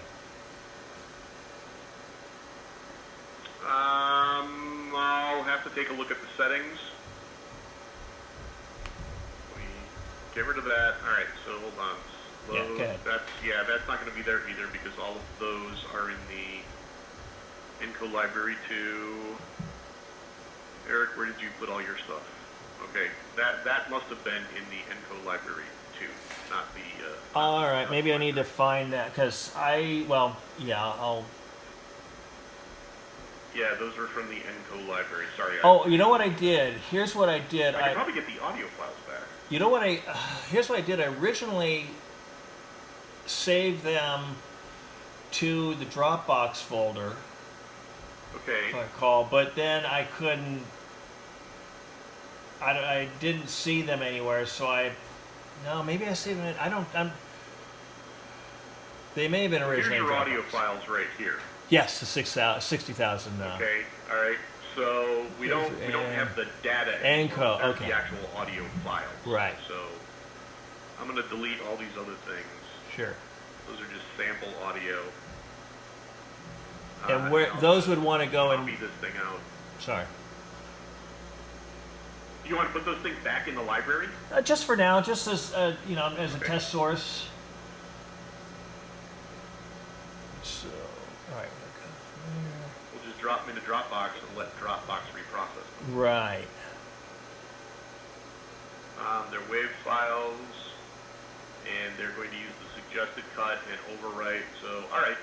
I'll have to take a look at the settings. We get rid of that. All right, so hold on. Yeah, go ahead. That's not going to be there either because all of those are in the Enco library too. Eric, where did you put all your stuff? Okay, that must have been in the Enco library too, not the. All right, maybe I need to find that because I'll. Yeah, those were from the Enco library. Sorry. Oh, you know what I did? Here's what I did. I could probably get the audio files back. You know what here's what I did. I originally saved them to the Dropbox folder, Okay. if I recall, but then I couldn't. I didn't see them anywhere, so maybe I saved them. They may have been originally. Here's your in audio Dropbox. files right here. Yes, the 60,000. Okay. All right. So we don't have the data anymore. Enco, There's okay. the actual audio files. Right. So I'm going to delete all these other things. Sure. Those are just sample audio. And where I'll those would want to go copy and this thing out. sorry, You want to put those things back in the library? just for now, just as as a Okay. test source. So, all right. We'll just drop them into Dropbox and let Dropbox reprocess them. Right. They're WAV files, and they're going to use the suggested cut and overwrite. So, all right.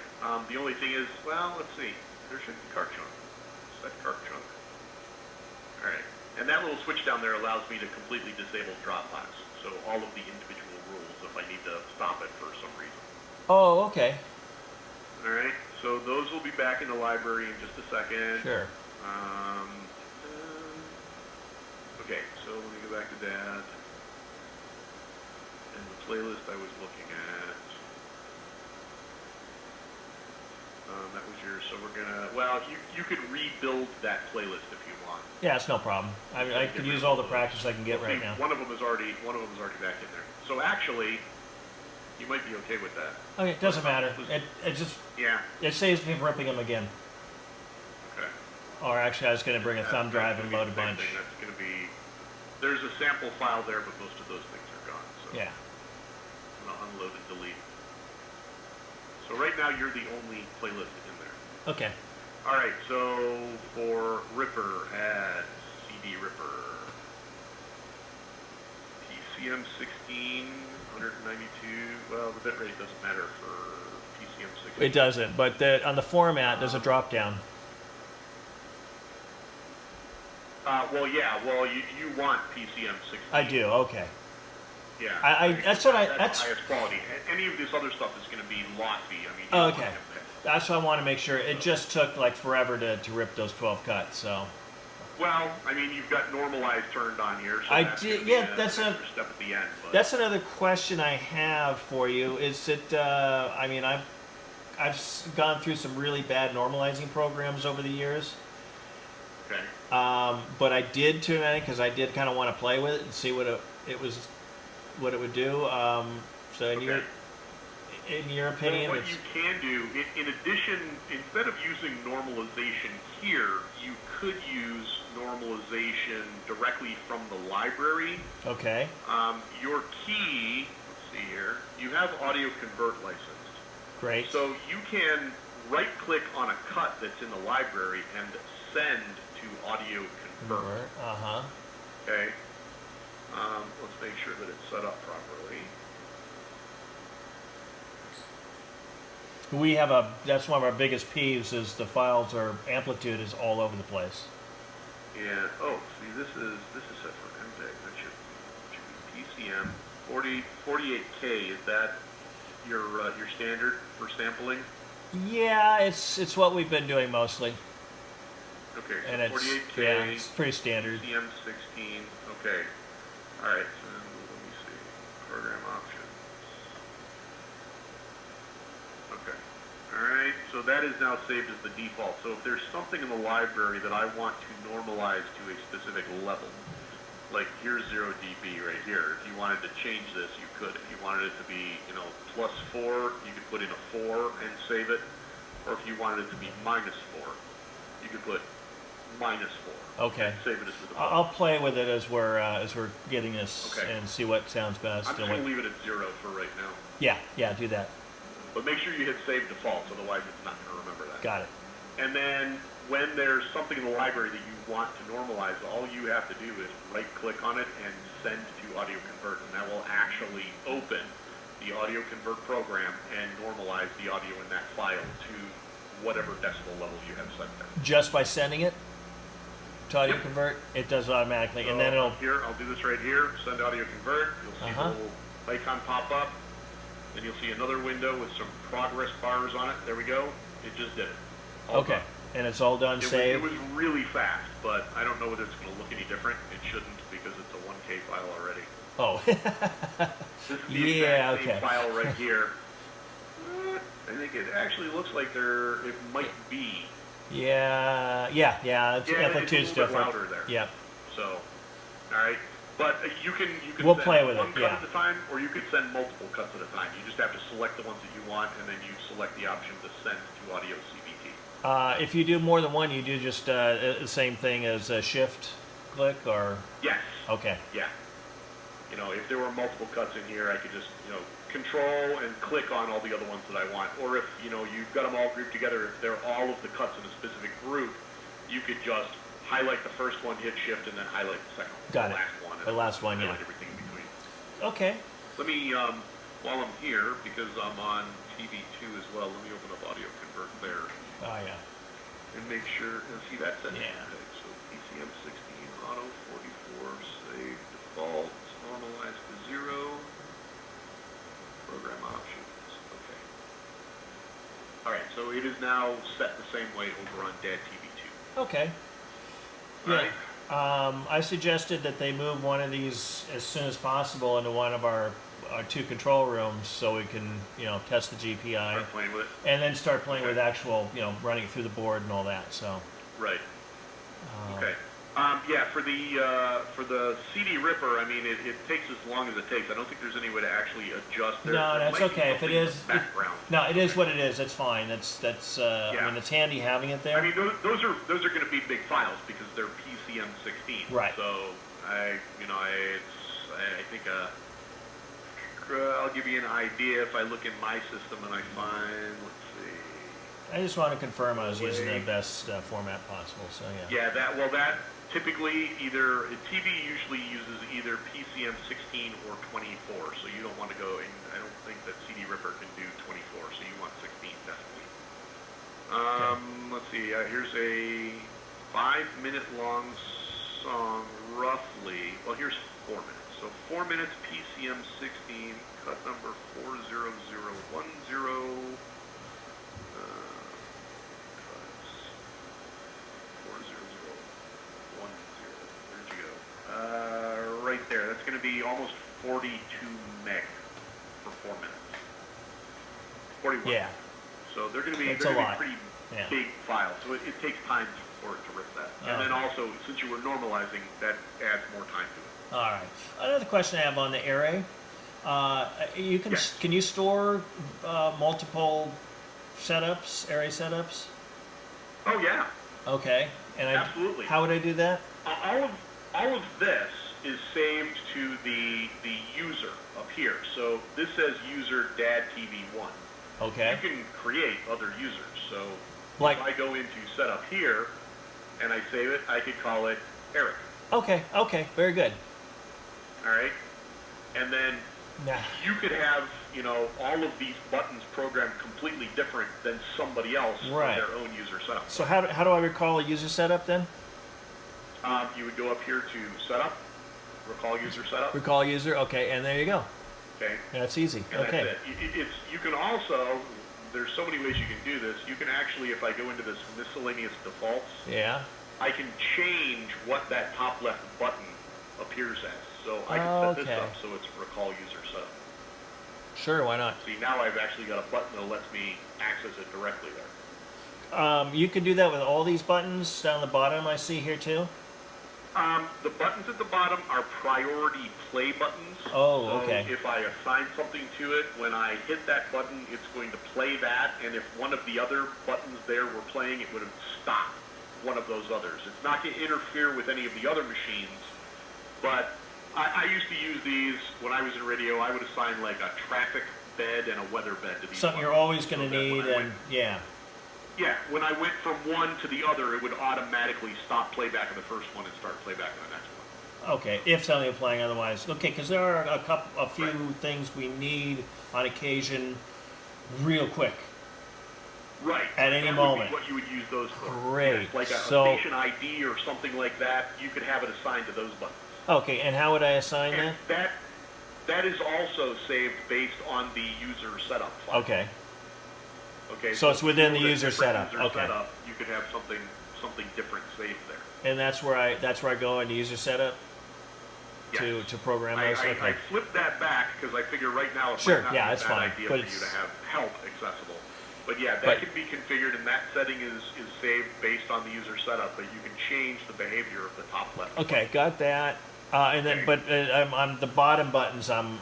The only thing is, well, let's see. There should be cart chunk. Set cart chunk. All right. And that little switch down there allows me to completely disable Dropbox. So all of the individual rules if I need to stop it for some reason. Oh, okay. All right. So those will be back in the library in just a second. Sure. Okay, so let me go back to that. And the playlist I was looking at. That was yours. So we're gonna. Well, you could rebuild that playlist if you want. Yeah, it's no problem. I could use all the practice I can get right See, now. One of them is already back in there. So actually, you might be okay with that. Okay, it doesn't matter. Yeah. It saves me from ripping them again. Okay. Or actually, I was going to bring a thumb drive and That's load a gonna be the bunch. same thing. That's going to be. There's a sample file there, but most of those things are gone. So Yeah. I'm gonna unload and delete. So right now you're the only playlist in there. Okay. All right. So for Ripper, add CD Ripper. PCM 16, 192. Well, the bitrate doesn't matter for PCM 16. It doesn't, but on the format, there's a drop down. Well, yeah. Well, you want PCM 16. I do. Okay. Yeah. That's the the highest quality. Any of this other stuff is going to be lossy. I mean. You Oh, don't okay. want them to- That's what I want to make sure. It just took like forever to rip those 12 cuts. So Well, I mean, you've got normalize turned on here. So I that's did- gonna be yeah, an that's a- extra step at the end. But that's another question I have for you. Is it? I mean, I've gone through some really bad normalizing programs over the years. okay. But I did tune in because I did kind of want to play with it and see what what it would do. So Okay. in your opinion, Well, what you can do, in addition, instead of using normalization here, you could use normalization directly from the library. okay, Your key, let's see here, you have audio convert licensed. great. So you can right-click on a cut that's in the library and send to audio convert. Uh-huh. Okay. Let's make sure that it's set up properly. We have that's one of our biggest peeves is the files amplitude is all over the place. And see, this is set for MPEG. That should be PCM 48K. Is that your standard for sampling? Yeah, it's what we've been doing mostly, Okay, so and it's 48K. yeah, it's pretty standard. PCM 16. Okay. All right. So let me see. Program options. Okay. Alright, so that is now saved as the default. So if there's something in the library that I want to normalize to a specific level, like here's 0 dB right here. If you wanted to change this, you could. If you wanted it to be, +4, you could put in a 4 and save it. Or if you wanted it to be -4, you could put -4. Okay. And save it as the default. I'll play with it as we're getting this Okay. and see what sounds best. I'm just going to leave it at 0 for right now. Yeah, do that. But make sure you hit save defaults, otherwise it's not going to remember that. Got it. And then when there's something in the library that you want to normalize, all you have to do is right-click on it and send to Audio Convert, and that will actually open the Audio Convert program and normalize the audio in that file to whatever decibel level you have set there. Just by sending it to Audio Yep. Convert, it does it automatically, So and then it'll. here, I'll do this right here, send Audio Convert. You'll see Uh-huh. the little icon pop up. Then you'll see another window with some progress bars on it. There we go. It just did it. All Okay, done. and it's all done. It Save. was really fast, but I don't know whether it's going to look any different. It shouldn't because it's a 1K file already. Oh. This is the Yeah, exact same okay. file right here. I think it actually looks like it might be. yeah. It's Yeah, it's a amplitude's little bit different. louder there. Yep. So, all right. But you can We'll send play with one it, cut yeah. at a time, or you could send multiple cuts at a time. You just have to select the ones that you want, and then you select the option to send to audio CVT. If you do more than one, you do just the same thing as a shift click, or Yes. okay. Yeah. If there were multiple cuts in here, I could just, control and click on all the other ones that I want. Or if, you've got them all grouped together, if they're all of the cuts in a specific group, you could just highlight the first one, hit shift, and then highlight the second one. Got the it. last one. The last one, highlight yeah. everything in between. Okay. Let me, while I'm here, because I'm on TV2 as well, let me open up Audio Convert there Oh yeah. and make sure, and see that setting. Yeah. Okay, so PCM 16, Auto 44, save default, normalize to 0, program options, okay. Alright, so it is now set the same way over on Dad TV2. Okay. Alright? I suggested that they move one of these as soon as possible into one of our two control rooms so we can, test the GPI Start playing with it. and then start playing Okay. with actual, running it through the board and all that. So. Right. um, Okay. Yeah, for the CD Ripper, I mean, it takes as long as it takes. I don't think there's any way to actually adjust there. No, There that's might be okay. If it something in is, the background. No, it is what it is. It's fine. That's. I Yeah. mean, it's handy having it there. I mean, those are going to be big files because they're PCM 16. Right. So I think I'll give you an idea if I look in my system and I find, let's see. I just want to confirm I was using the best format possible. So yeah. Yeah, that typically TV usually uses either PCM 16 or 24. So you don't want to go, and I don't think that CD Ripper can do 24. So you want 16 definitely. Let's see. Here's a 5-minute long song, roughly. Well, here's 4 minutes. So 4 minutes, PCM 16, cut number 40010. Cuts 40010. Where'd you go? Right there. That's going to be almost 42 meg for 4 minutes. 41. Yeah. So they're going to be That's a lot. pretty Yeah. big files. So it takes time for it to rip that. And then also, since you were normalizing, that adds more time to it. All right. Another question I have on the array. You can Yes. can you store multiple setups, array setups? Oh yeah, Okay. And Absolutely. How would I do that? all of this is saved to the user up here. So this says user dad TV1. Okay. You can create other users. So Like- if I go into setup here and I save it, I could call it Eric. Okay. Very good. All right, and then Yeah. you could have, all of these buttons programmed completely different than somebody else Right. on their own user setup. So how do I recall a user setup then? You would go up here to setup, recall user setup, Recall user. Okay, and there you go. okay, That's easy. and Okay. that's it. You can also, there's so many ways you can do this. You can actually, if I go into this miscellaneous defaults, Yeah. I can change what that top left button appears as. So I can set this Okay. up so it's recall user setup. Sure, why not? See, now I've actually got a button that lets me access it directly there. You can do that with all these buttons down the bottom I see here too? The buttons at the bottom are priority play buttons. Oh, so okay. if I assign something to it, when I hit that button, it's going to play that, and if one of the other buttons there were playing, it would have stopped one of those others. It's not going to interfere with any of the other machines, but I used to use these when I was in radio. I would assign like a traffic bed and a weather bed to these Something you're buttons, always going to so that need, when I and went- yeah. Yeah, when I went from one to the other, it would automatically stop playback of the first one and start playback of the next one. Okay, if something is playing, otherwise, okay, because there are a few Right. things we need on occasion, real quick. Right. At any that moment. Would be what you would use those for. Great. Yes, like a So- station ID or something like that, you could have it assigned to those buttons. Okay, and how would I assign And that? that is also saved based on the user setup file. Okay, Okay. So it's within the with a user different setup. User Okay. setup, you could have something different saved there. and that's where I go into user setup to Yes. program those. I Okay, flipped that back because I figure right now it Sure, might not yeah, be a that's bad fine, idea but for you it's- to have help accessible. But yeah, that But- can be configured, and that setting is saved based on the user setup, but you can change the behavior of the top left. okay, got that. And then, Okay. but on the bottom buttons, I'm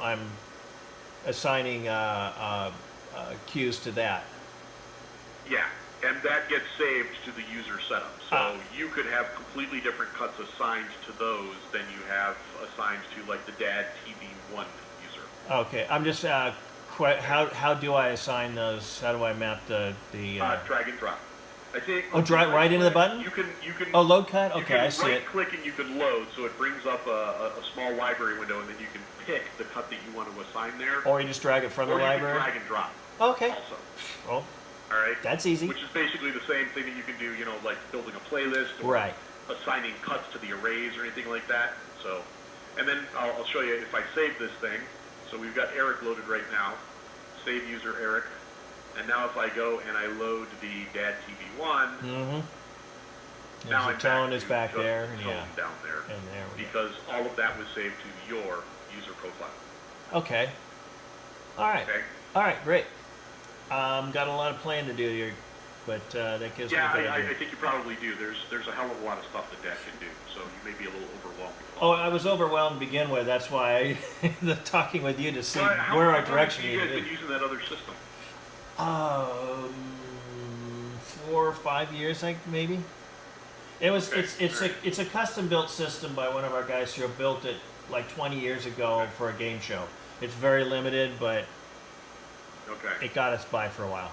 assigning cues to that. Yeah, and that gets saved to the user setup. So Ah. you could have completely different cuts assigned to those than you have assigned to like the DAD TV1 user. Okay, I'm just how do I assign those? How do I map the Drag and drop. I think. Oh, drag right into the button? You can. Oh, load cut? You Okay, can I see it. right click and you can load, so it brings up a small library window, and then you can pick the cut that you want to assign there. Or you just drag it from the Or you library? can drag and drop Okay. also. Well, All right. that's easy. Which is basically the same thing that you can do, like building a playlist or Right. assigning cuts to the arrays or anything like that. So, and then I'll show you if I save this thing. So we've got Eric loaded right now. Save user Eric. And now if I go and I load the DAD TV1, Mm-hmm. now The I'm tone back is to back just there. the Yeah. tone down there. And there we go. Because all of that was saved to your user profile. Okay. All right. Okay? All right. Great. Got a lot of planning to do here, but that gives Yeah, me a good I idea. think you probably do. There's a hell of a lot of stuff that DAD can do, so you may be a little overwhelmed. Oh, I was overwhelmed to begin with. That's why the talking with you to see Well, how where our long direction have you needed guys to been be. using that other system? 4 or 5 years, I think maybe. It was Okay, it's a custom built system by one of our guys who built it like 20 years ago Okay. for a game show. It's very limited, but Okay. it got us by for a while.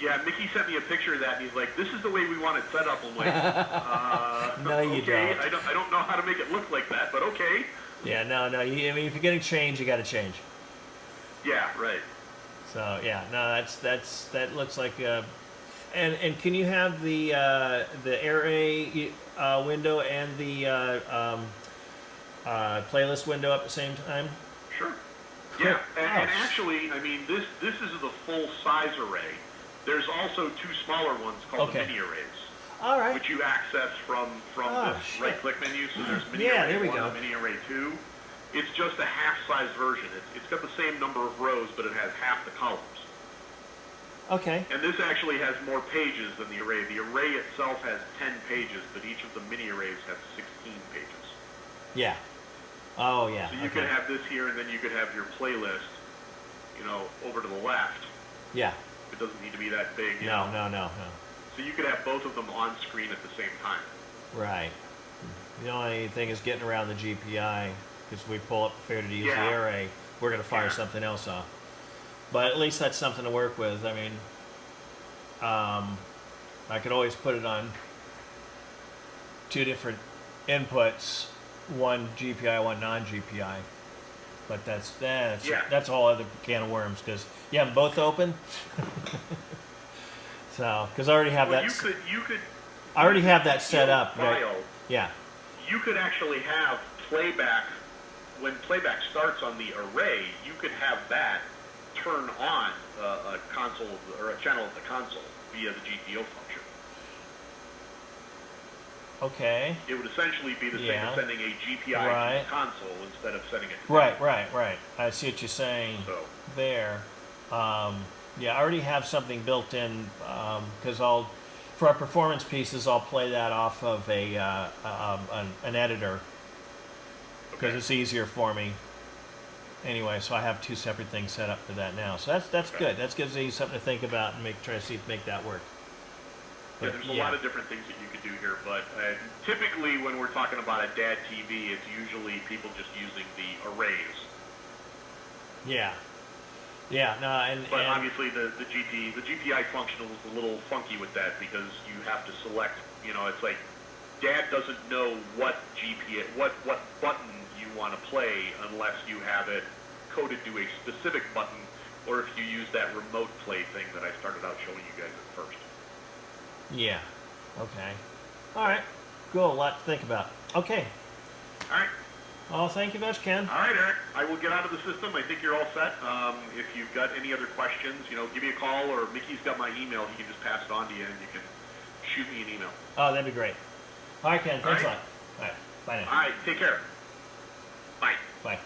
Yeah, Mickey sent me a picture of that, and he's like, "This is the way we want it set up." I'm like, No, you okay. don't. I don't know how to make it look like that, but okay. Yeah, no. I mean, if you're getting change, you got to change. Yeah, right. So yeah, no, that looks like. And can you have the array window and the playlist window up at the same time? Sure. Cool. Yeah, and Oh. actually, I mean, this is the full size array. There's also two smaller ones called Okay. the mini arrays, All right. which you access from Oh, this shit. right-click menu. So there's mini Yeah, array there we 1 go. and mini array 2. It's just a half-size version. It's got the same number of rows, but it has half the columns. Okay. And this actually has more pages than the array. The array itself has 10 pages, but each of the mini arrays has 16 pages. Yeah. Oh yeah. So you okay. could have this here, and then you could have your playlist, over to the left. Yeah. It doesn't need to be that big. No. So you could have both of them on screen at the same time. Right. The only thing is getting around the GPI because we pull up fair to use Yeah. the array, we're gonna fire Yeah. something else off. But at least that's something to work with. I mean, I could always put it on two different inputs, one GPI, one non-GPI. But that's Yeah. that's a whole other can of worms because you have them both open. So, because I already have Well, that. you could. I already have that set up. Right? File. Yeah. You could actually have playback when playback starts on the array. You could have that turn on a console or a channel at the console via the GPO function. Okay. It would essentially be the same Yeah. as sending a GPI Right. to the console instead of sending it to Right, the right. I see what you're saying So, there. Yeah, I already have something built in because for our performance pieces, I'll play that off of an editor because okay. it's easier for me. Anyway, so I have two separate things set up for that now. So that's Okay. good. That gives you something to think about and try to see if make that work. Yeah, But there's a lot of different things that you could do here, but typically when we're talking about a DAD TV, it's usually people just using the arrays. yeah, no, But and obviously the GPI functional is a little funky with that because you have to select. It's like DAD doesn't know what what button you want to play unless you have it coded to a specific button, or if you use that remote play thing that I started out showing you guys at first. yeah, okay, all right, cool. A lot to think about. Okay, All right. well, thank you much, Ken. All right, Eric. I will get out of the system. I think you're all set. If you've got any other questions, give me a call, or Mickey's got my email. He can just pass it on to you, and you can shoot me an email. Oh, that'd be great. All right, Ken. Thanks a All right. lot. All right, bye now. All right. Take care. Bye. Bye.